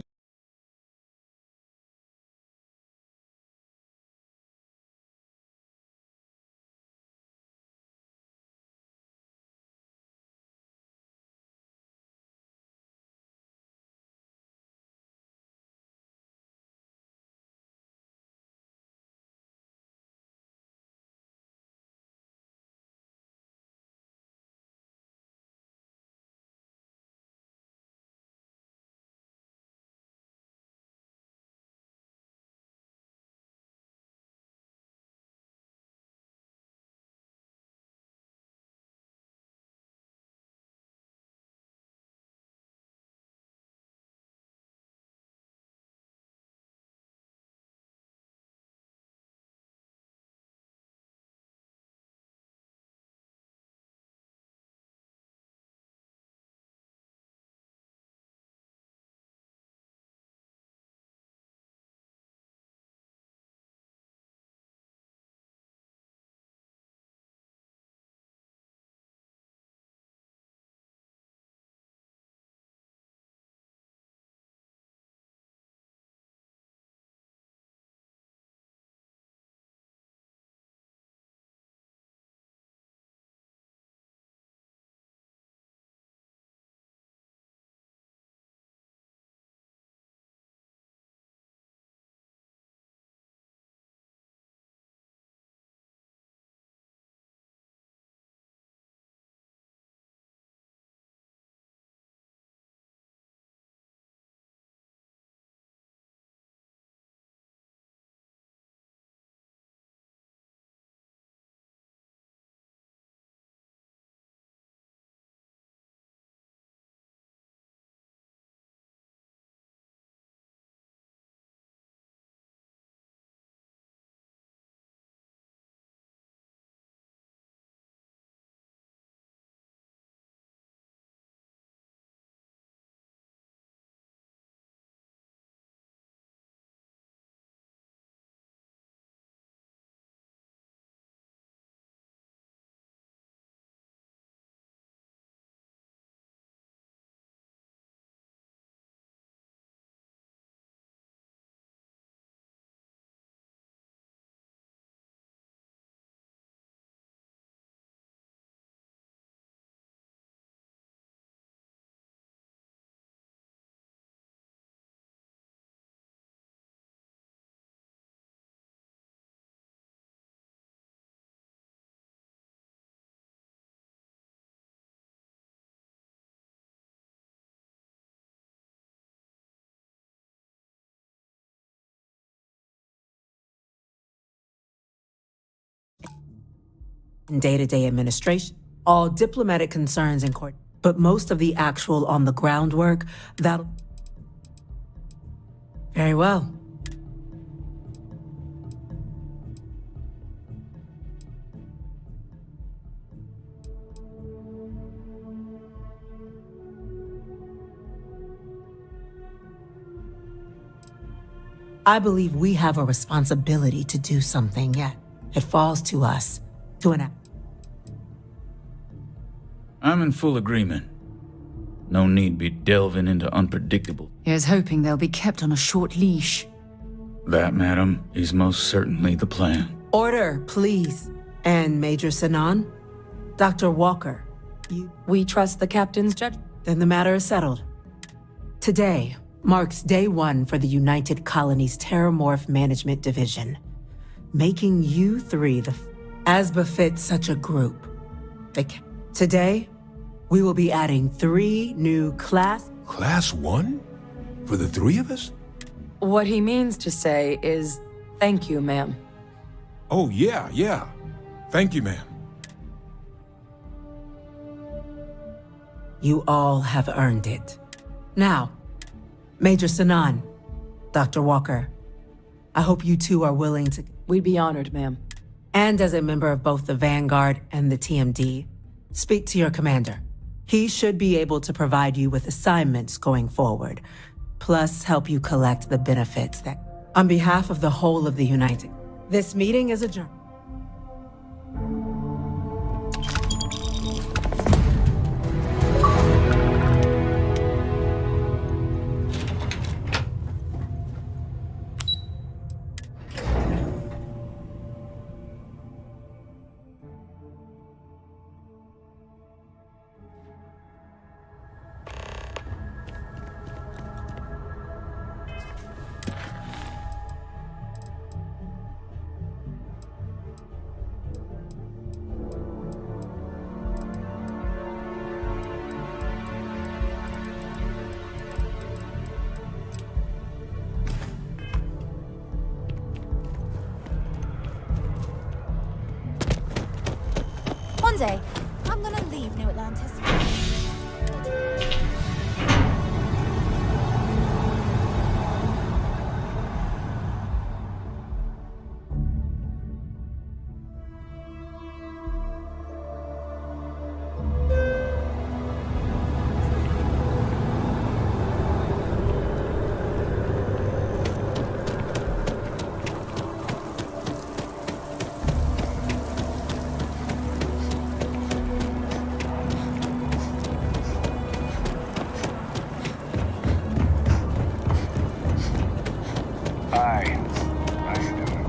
and day-to-day administration, all diplomatic concerns in court, but most of the actual on-the-ground work, that'll... Very well. I believe we have a responsibility to do something yet. It falls to us to enact. I'm in full agreement. No need be delving into unpredictable. Here's hoping they'll be kept on a short leash. That, madam, is most certainly the plan. Order, please. And Major Sinan? Dr. Walker, We trust the captain's judgment. then the matter is settled. Today marks day one for the United Colonies Terramorph Management Division, making you three as befits such a group. Today, we will be adding 3 new Class 1? For the 3 of us? What he means to say is, thank you, ma'am. Oh, yeah. Thank you, ma'am. You all have earned it. Now, Major Sinan, Dr. Walker, I hope you two are willing to... We'd be honored, ma'am. And as a member of both the Vanguard and the TMD, speak to your commander. He should be able to provide you with assignments going forward, plus help you collect the benefits that... On behalf of the whole of the United, this meeting is adjourned. One day, I'm gonna leave New Atlantis. Hi. How you doing?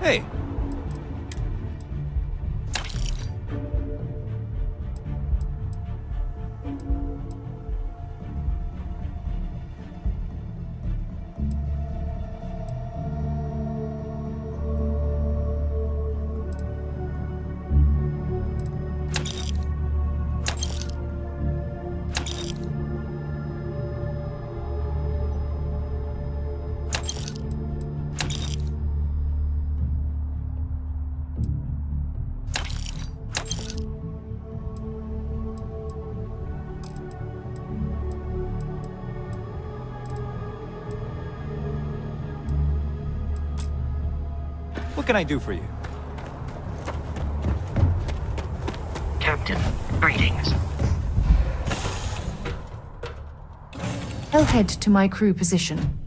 Hey. What can I do for you? Captain, greetings. I'll head to my crew position.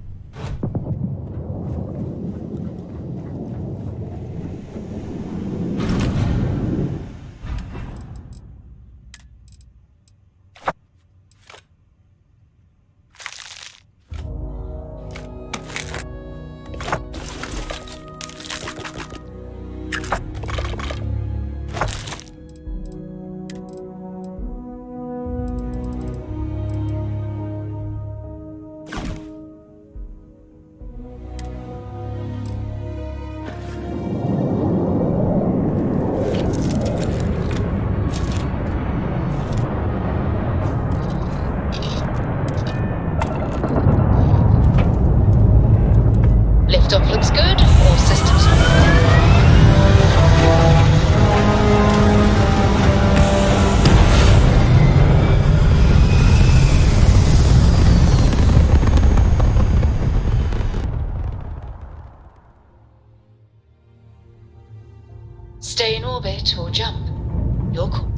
wait or jump. Your call.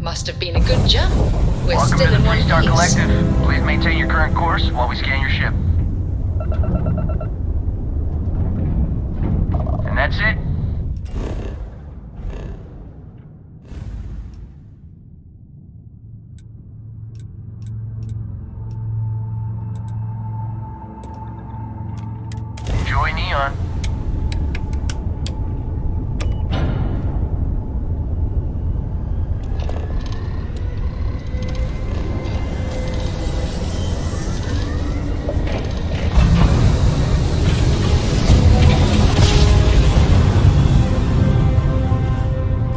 Must have been a good jump. We're Welcome still to the in one Three-Star piece. Collective. Please maintain your current course while we scan your ship. And that's it? Enjoy Neon.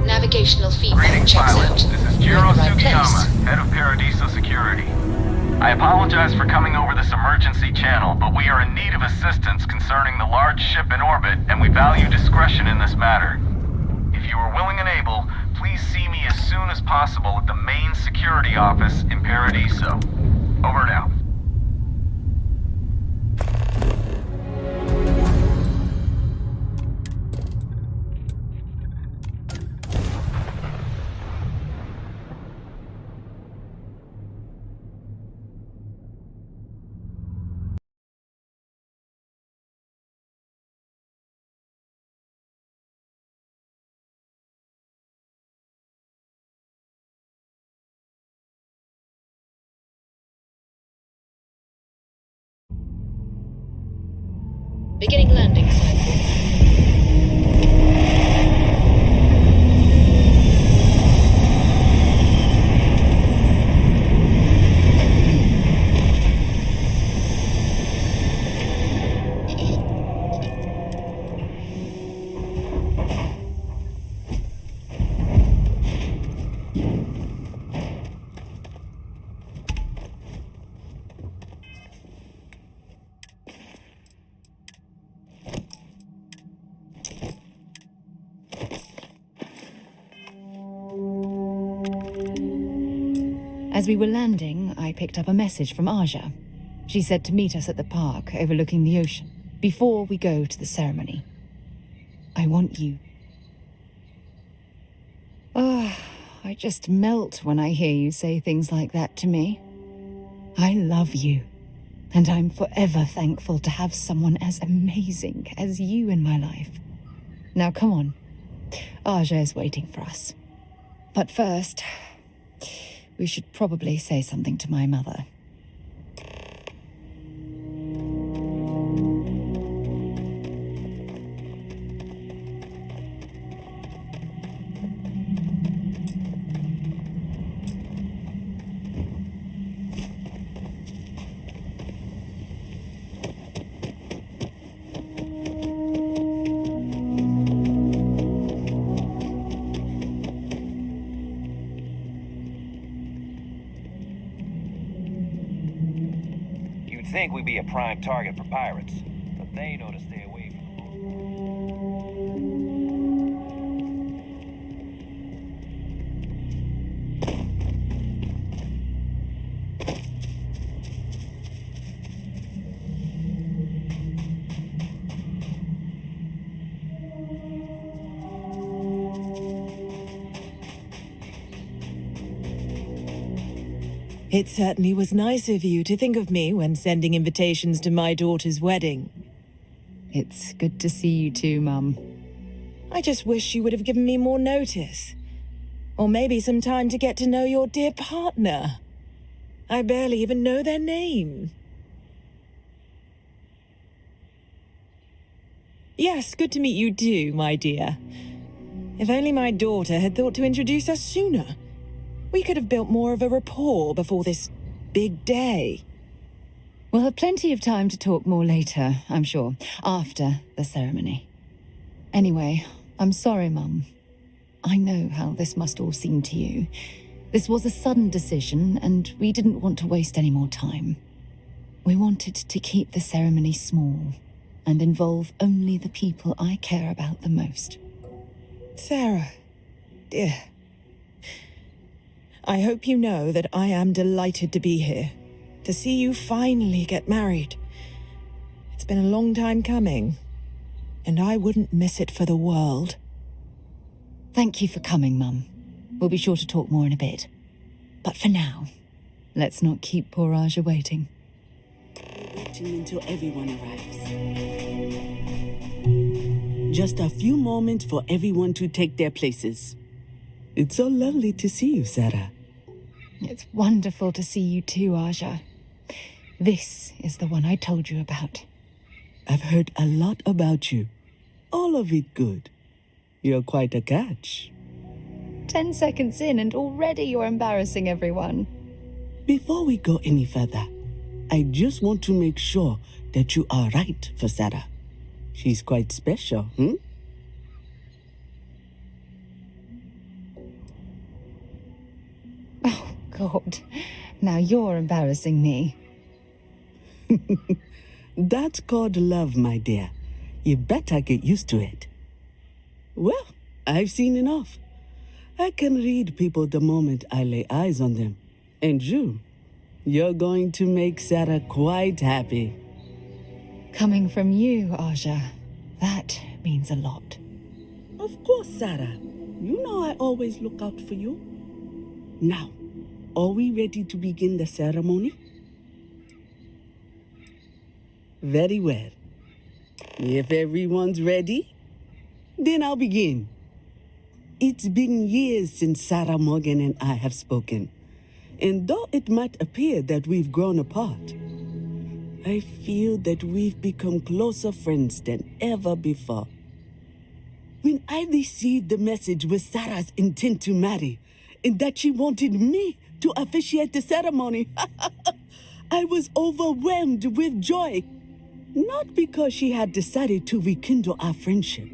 Navigational feedback Greetings, checks pilot. out. This is You're in Jiro the right place. Tsukiyama, head of Paradiso Security. I apologize for coming over this emergency channel, but we are in need of assistance concerning the large ship in orbit, and we value discretion in this matter. If you are willing and able, please see me as soon as possible at the main security office in Paradiso. Over and out. Beginning landing cycle. As we were landing, I picked up a message from Aja. She said to meet us at the park overlooking the ocean before we go to the ceremony. I want you. Oh, I just melt when I hear you say things like that to me. I love you, and I'm forever thankful to have someone as amazing as you in my life. Now come on. Aja is waiting for us. But first, we should probably say something to my mother. Think we'd be a prime target for pirates, but they know to stay away from It certainly was nice of you to think of me when sending invitations to my daughter's wedding. It's good to see you too, Mum. I just wish you would have given me more notice. Or maybe some time to get to know your dear partner. I barely even know their name. Yes, good to meet you too, my dear. If only my daughter had thought to introduce us sooner. We could have built more of a rapport before this big day. We'll have plenty of time to talk more later, I'm sure, after the ceremony. Anyway, I'm sorry, Mum. I know how this must all seem to you. This was a sudden decision, and we didn't want to waste any more time. We wanted to keep the ceremony small and involve only the people I care about the most. Sarah, dear. I hope you know that I am delighted to be here, to see you finally get married. It's been a long time coming, and I wouldn't miss it for the world. Thank you for coming, Mum. We'll be sure to talk more in a bit. But for now, let's not keep poor Aja waiting. Waiting until everyone arrives. Just a few moments for everyone to take their places. It's so lovely to see you, Sarah. It's wonderful to see you too, Aja. This is the one I told you about. I've heard a lot about you. All of it good. You're quite a catch. 10 seconds in and already you're embarrassing everyone. Before we go any further, I just want to make sure that you are right for Sarah. She's quite special, Oh, God. Now you're embarrassing me. That's called love, my dear. You better get used to it. Well, I've seen enough. I can read people the moment I lay eyes on them. And you're going to make Sarah quite happy. Coming from you, Aja, that means a lot. Of course, Sarah. You know I always look out for you. Now, are we ready to begin the ceremony? Very well. If everyone's ready, then I'll begin. It's been years since Sarah Morgan and I have spoken. And though it might appear that we've grown apart, I feel that we've become closer friends than ever before. When I received the message with Sarah's intent to marry, and that she wanted me to officiate the ceremony, I was overwhelmed with joy. Not because she had decided to rekindle our friendship,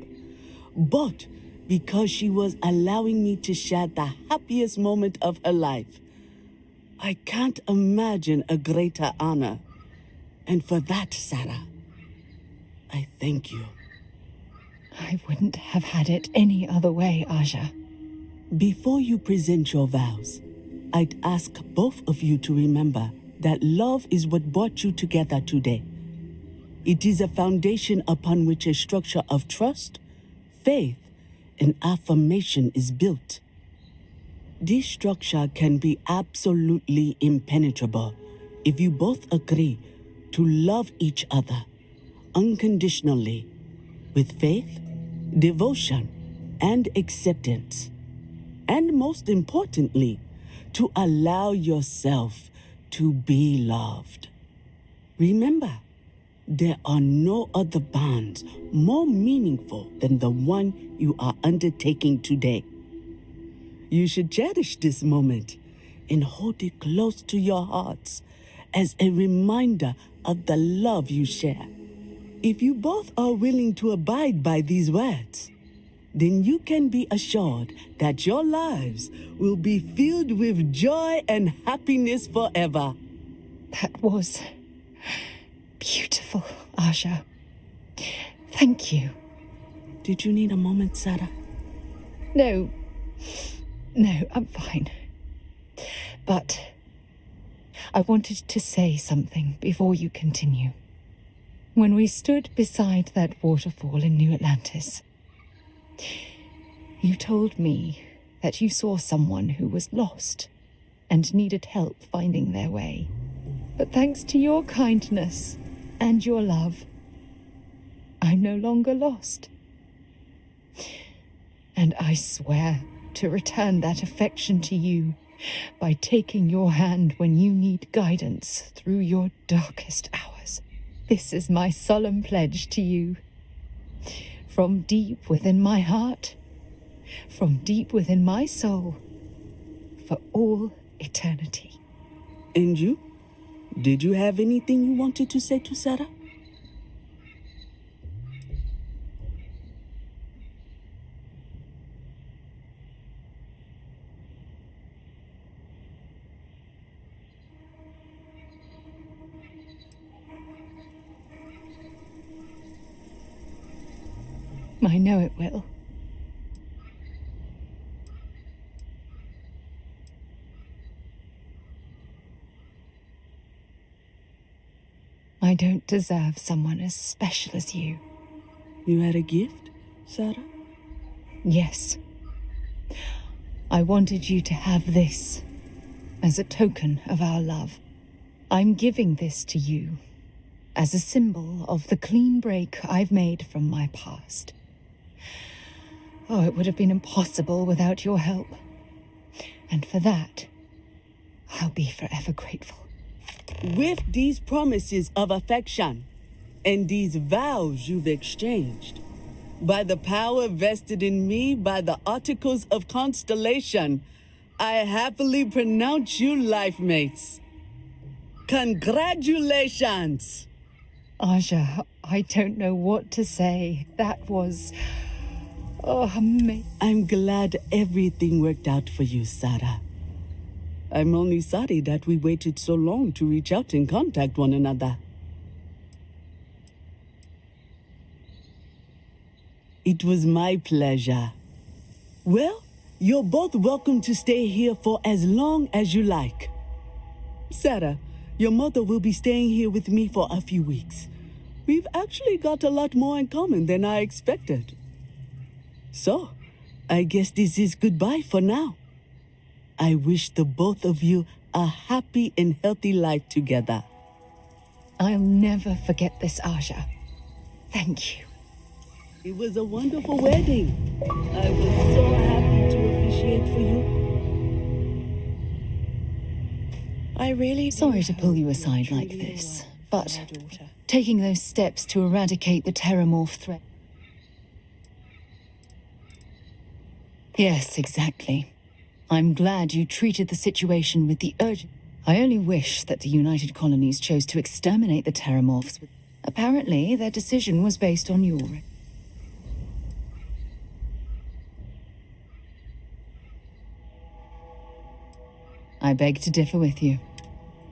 but because she was allowing me to share the happiest moment of her life. I can't imagine a greater honor. And for that, Sarah, I thank you. I wouldn't have had it any other way, Aja. Before you present your vows, I'd ask both of you to remember that love is what brought you together today. It is a foundation upon which a structure of trust, faith, and affirmation is built. This structure can be absolutely impenetrable if you both agree to love each other unconditionally with faith, devotion, and acceptance. And most importantly, to allow yourself to be loved. Remember, there are no other bonds more meaningful than the one you are undertaking today. You should cherish this moment and hold it close to your hearts as a reminder of the love you share. If you both are willing to abide by these words, then you can be assured that your lives will be filled with joy and happiness forever. That was beautiful, Aja. Thank you. Did you need a moment, Sarah? No, I'm fine. But I wanted to say something before you continue. When we stood beside that waterfall in New Atlantis, you told me that you saw someone who was lost and needed help finding their way. But thanks to your kindness and your love, I'm no longer lost. And I swear to return that affection to you by taking your hand when you need guidance through your darkest hours. This is my solemn pledge to you. From deep within my heart, from deep within my soul, for all eternity. And you? Did you have anything you wanted to say to Sarah? I know it will. I don't deserve someone as special as you. You had a gift, Sarah? Yes. I wanted you to have this as a token of our love. I'm giving this to you as a symbol of the clean break I've made from my past. Oh, it would have been impossible without your help. And for that, I'll be forever grateful. With these promises of affection and these vows you've exchanged, by the power vested in me by the Articles of Constellation, I happily pronounce you life mates. Congratulations! Aja, I don't know what to say. That was... oh, amazing. I'm glad everything worked out for you, Sarah. I'm only sorry that we waited so long to reach out and contact one another. It was my pleasure. Well, you're both welcome to stay here for as long as you like. Sarah, your mother will be staying here with me for a few weeks. We've actually got a lot more in common than I expected. So, I guess this is goodbye for now. I wish the both of you a happy and healthy life together. I'll never forget this, Aja. Thank you. It was a wonderful wedding. I was so happy to officiate for you. I really Sorry to pull you aside like this, but taking those steps to eradicate the Terramorph threat. Yes, exactly. I'm glad you treated the situation with the urgency. I only wish that the United Colonies chose to exterminate the Terramorphs. Apparently, their decision was based on your... I beg to differ with you.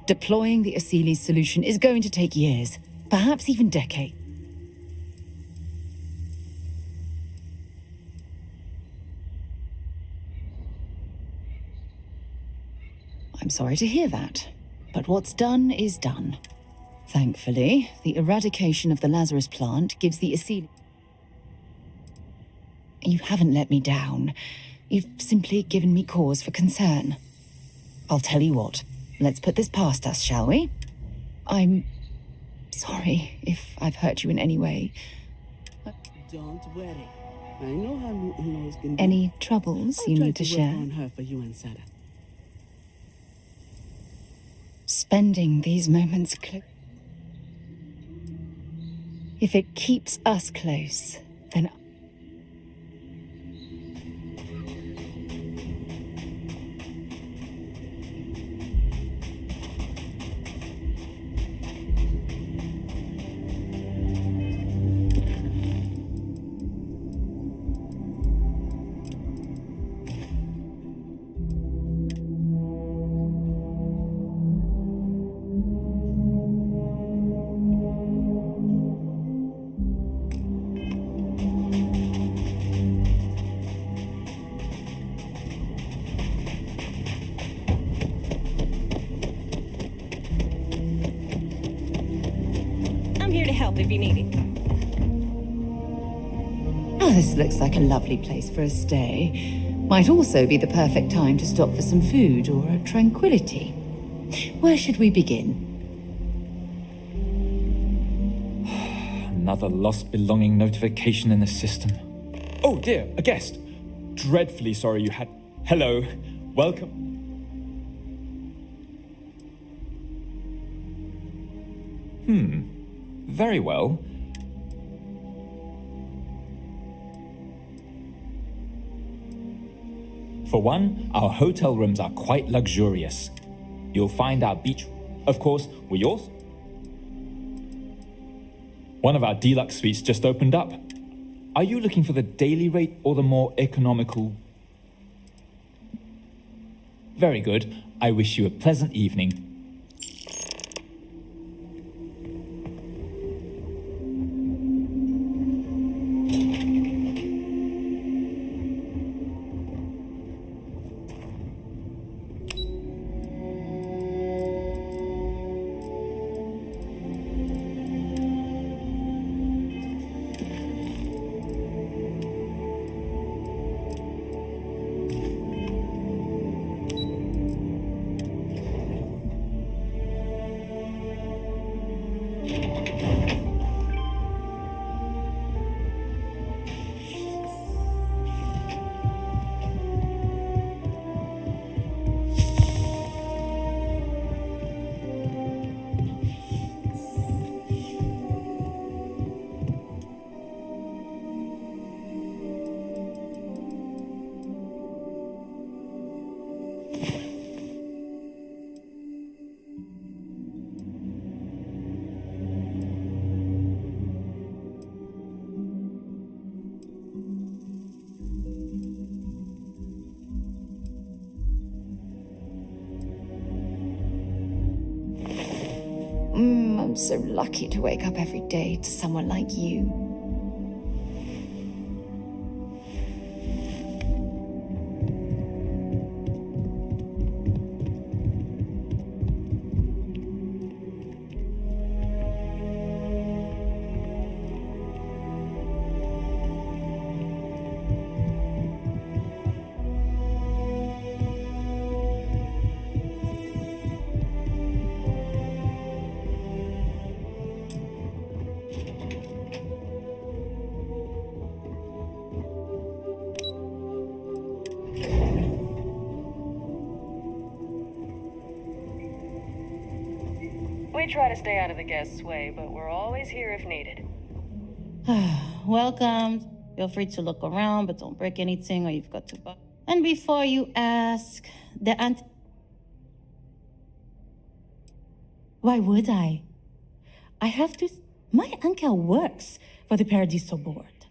Deploying the Asili's solution is going to take years, perhaps even decades. I'm sorry to hear that, but what's done is done. Thankfully, the eradication of the Lazarus plant gives the Asili... You haven't let me down. You've simply given me cause for concern. I'll tell you what. Let's put this past us, shall we? I'm sorry if I've hurt you in any way. Don't worry. I know how new in-laws can be. Any troubles you need to share? I'll try to work on her for you and Sarah. Spending these moments close. If it keeps us close, then... I'm here to help if you need it. Oh, this looks like a lovely place for a stay. Might also be the perfect time to stop for some food or a tranquility. Where should we begin? Another lost belonging notification in the system. Oh dear, a guest. Dreadfully sorry you had... Hello, welcome. Very well. For one, our hotel rooms are quite luxurious. You'll find our beach... Of course, we also... One of our deluxe suites just opened up. Are you looking for the daily rate or the more economical... Very good. I wish you a pleasant evening. so lucky to wake up every day to someone like you. We try to stay out of the guests' way, but we're always here if needed. Welcome. Feel free to look around, but don't break anything or you've got to buy. And before you ask, the ant... Why would I? I have to... My uncle works for the Paradiso board.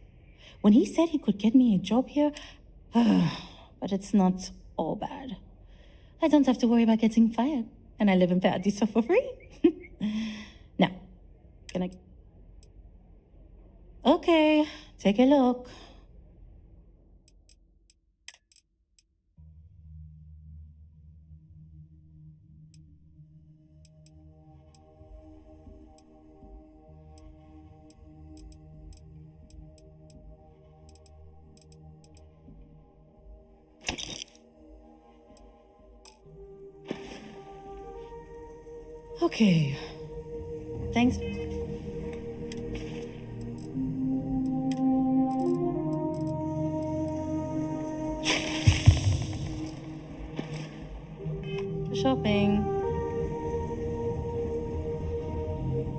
When he said he could get me a job here, but it's not all bad. I don't have to worry about getting fired, and I live in Paradiso for free. Now, can I... Okay, take a look. Okay. Thanks. Shopping.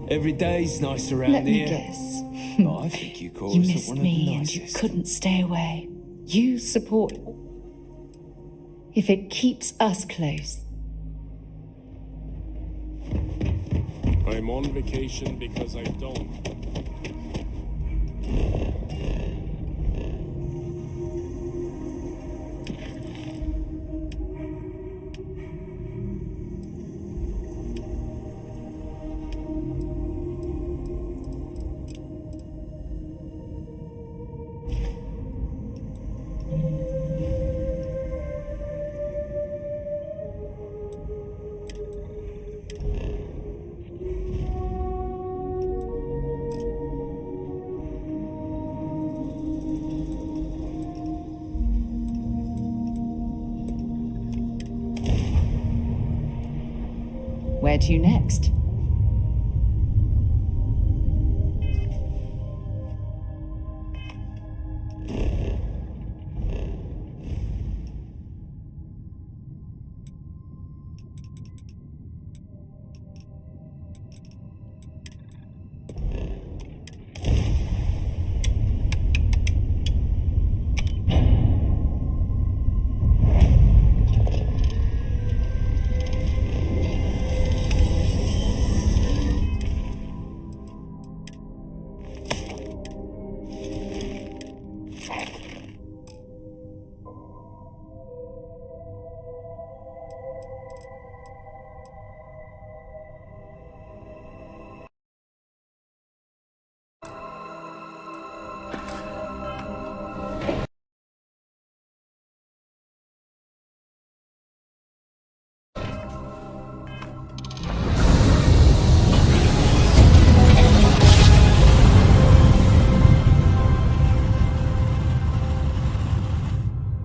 Every day's nice around Let me here. guess. Oh, I think you call You us missed one of the me and you nicest. couldn't stay away. You support... If it keeps us close. I'm on vacation because I don't. Where to next?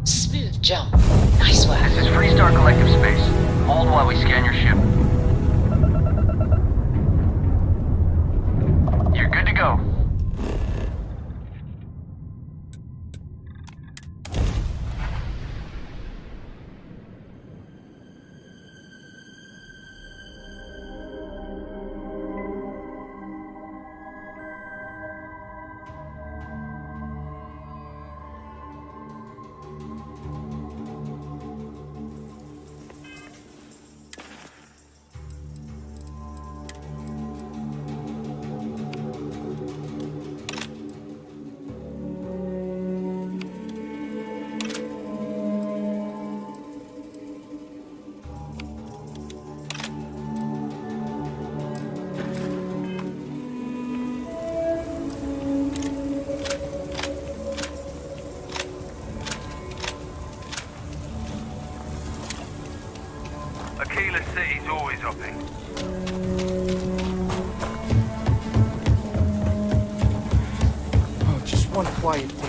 Smooth jump. Nice work. This is Freestar Collective Space. Hold while we scan your ship. You're good to go. city's always hopping. Oh, just one quiet day.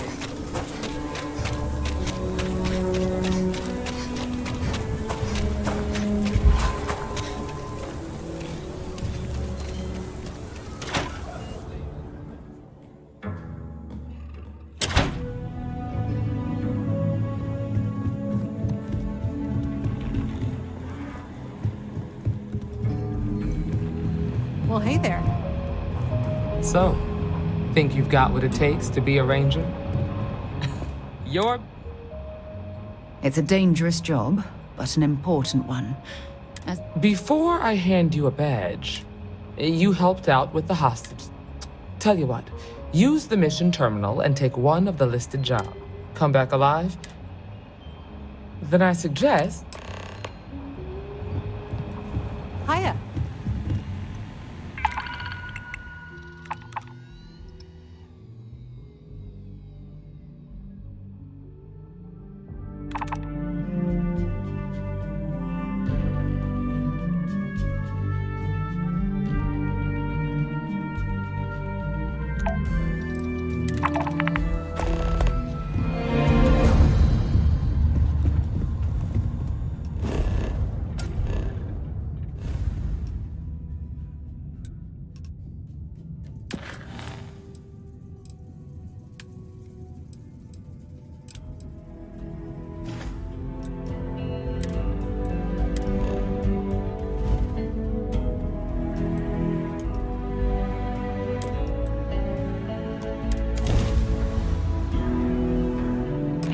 Well, hey there. So, think you've got what it takes to be a ranger? It's a dangerous job, but an important one. Before I hand you a badge, you helped out with the hostage. Tell you what, use the mission terminal and take one of the listed jobs. Come back alive? Then I suggest... Hiya.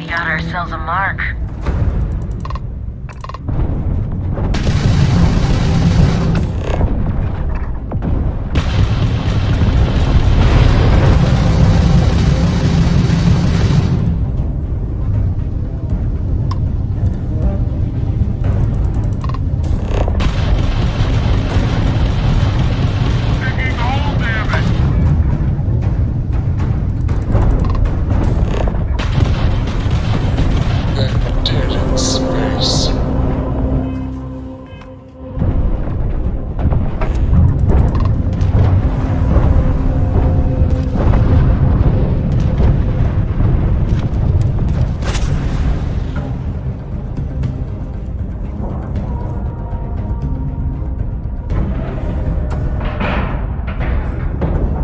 Got ourselves a mark.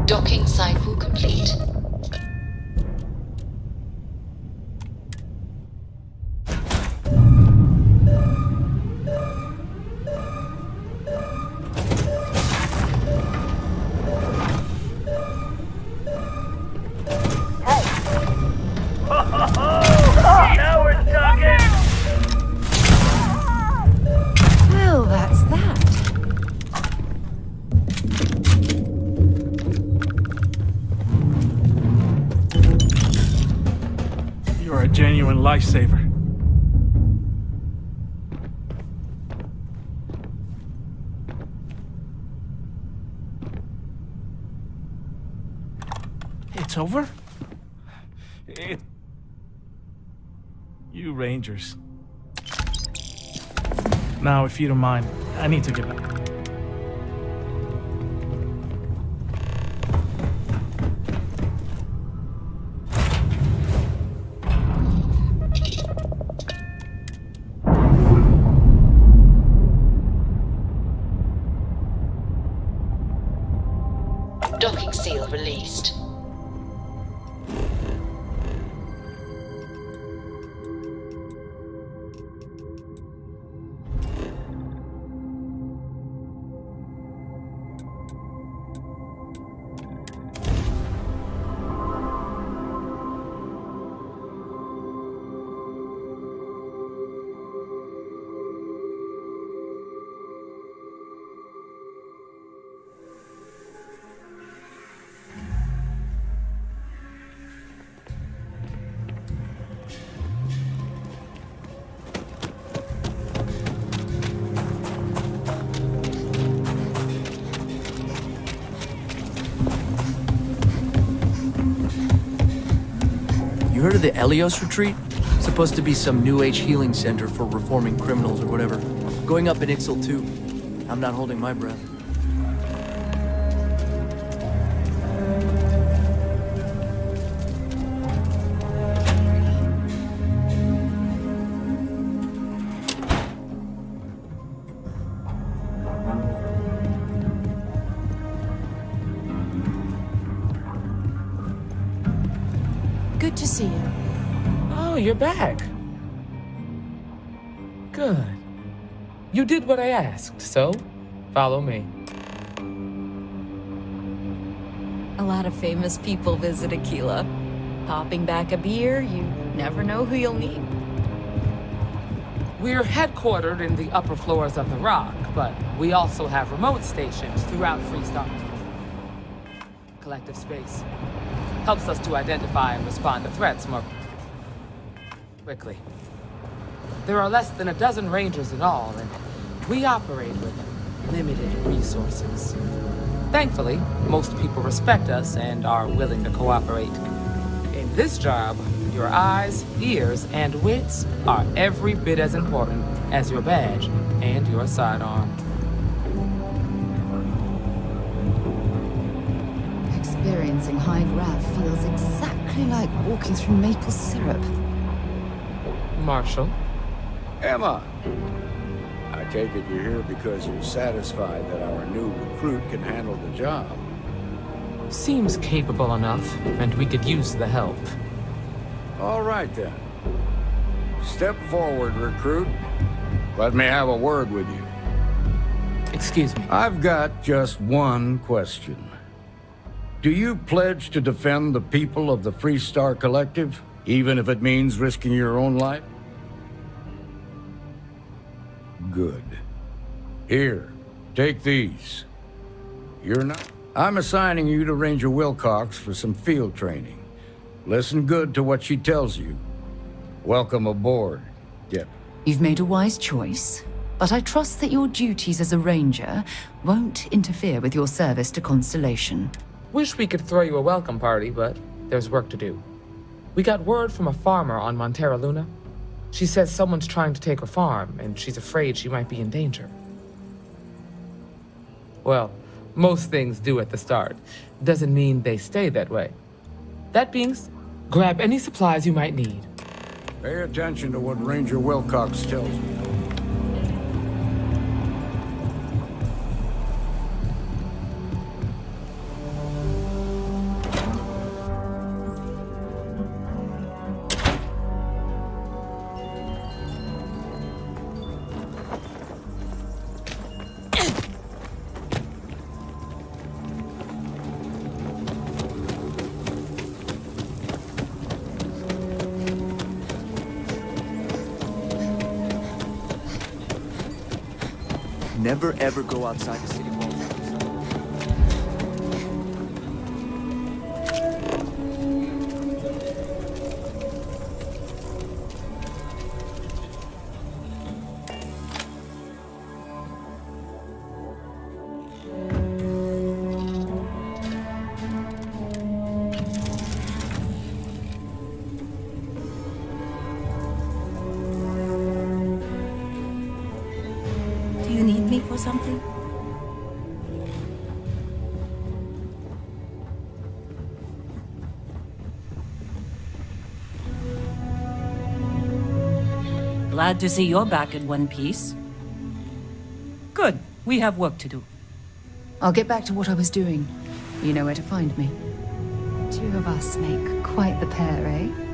Docking cycle complete. Now we're talking! Well, that's that. You're a genuine lifesaver. It's over? You Rangers. Now, if you don't mind, I need to get back. Docking seal released. You heard of the Elios retreat? Supposed to be some new age healing center for reforming criminals or whatever. Going up in Ixel too. I'm not holding my breath. Good to see you. Oh, you're back. Good. You did what I asked, so follow me. A lot of famous people visit Aquila. Popping back a beer, you never know who you'll meet. We're headquartered in the upper floors of the Rock, but we also have remote stations throughout Freestar. Collective space helps us to identify and respond to threats more quickly. There are less than a dozen Rangers in all, and we operate with limited resources. Thankfully, most people respect us and are willing to cooperate. In this job, your eyes, ears, and wits are every bit as important as your badge and your sidearm. Experiencing high grav feels exactly like walking through maple syrup. Marshall? Emma! I take it you're here because you're satisfied that our new recruit can handle the job. Seems capable enough, and we could use the help. All right, then. Step forward, recruit. Let me have a word with you. Excuse me. I've got just one question. Do you pledge to defend the people of the Freestar Collective, even if it means risking your own life? Good. Here, take these. You're not... I'm assigning you to Ranger Wilcox for some field training. Listen good to what she tells you. Welcome aboard, Dip. You've made a wise choice, but I trust that your duties as a ranger won't interfere with your service to Constellation. Wish we could throw you a welcome party, but there's work to do. We got word from a farmer on Montera Luna. She says someone's trying to take her farm, and she's afraid she might be in danger. Well, most things do at the start. Doesn't mean they stay that way. That being said, grab any supplies you might need. Pay attention to what Ranger Wilcox tells you. Never ever go outside the city walls. Do you need me for something? Glad to see you're back in one piece. Good. We have work to do. I'll get back to what I was doing. You know where to find me. Two of us make quite the pair, eh?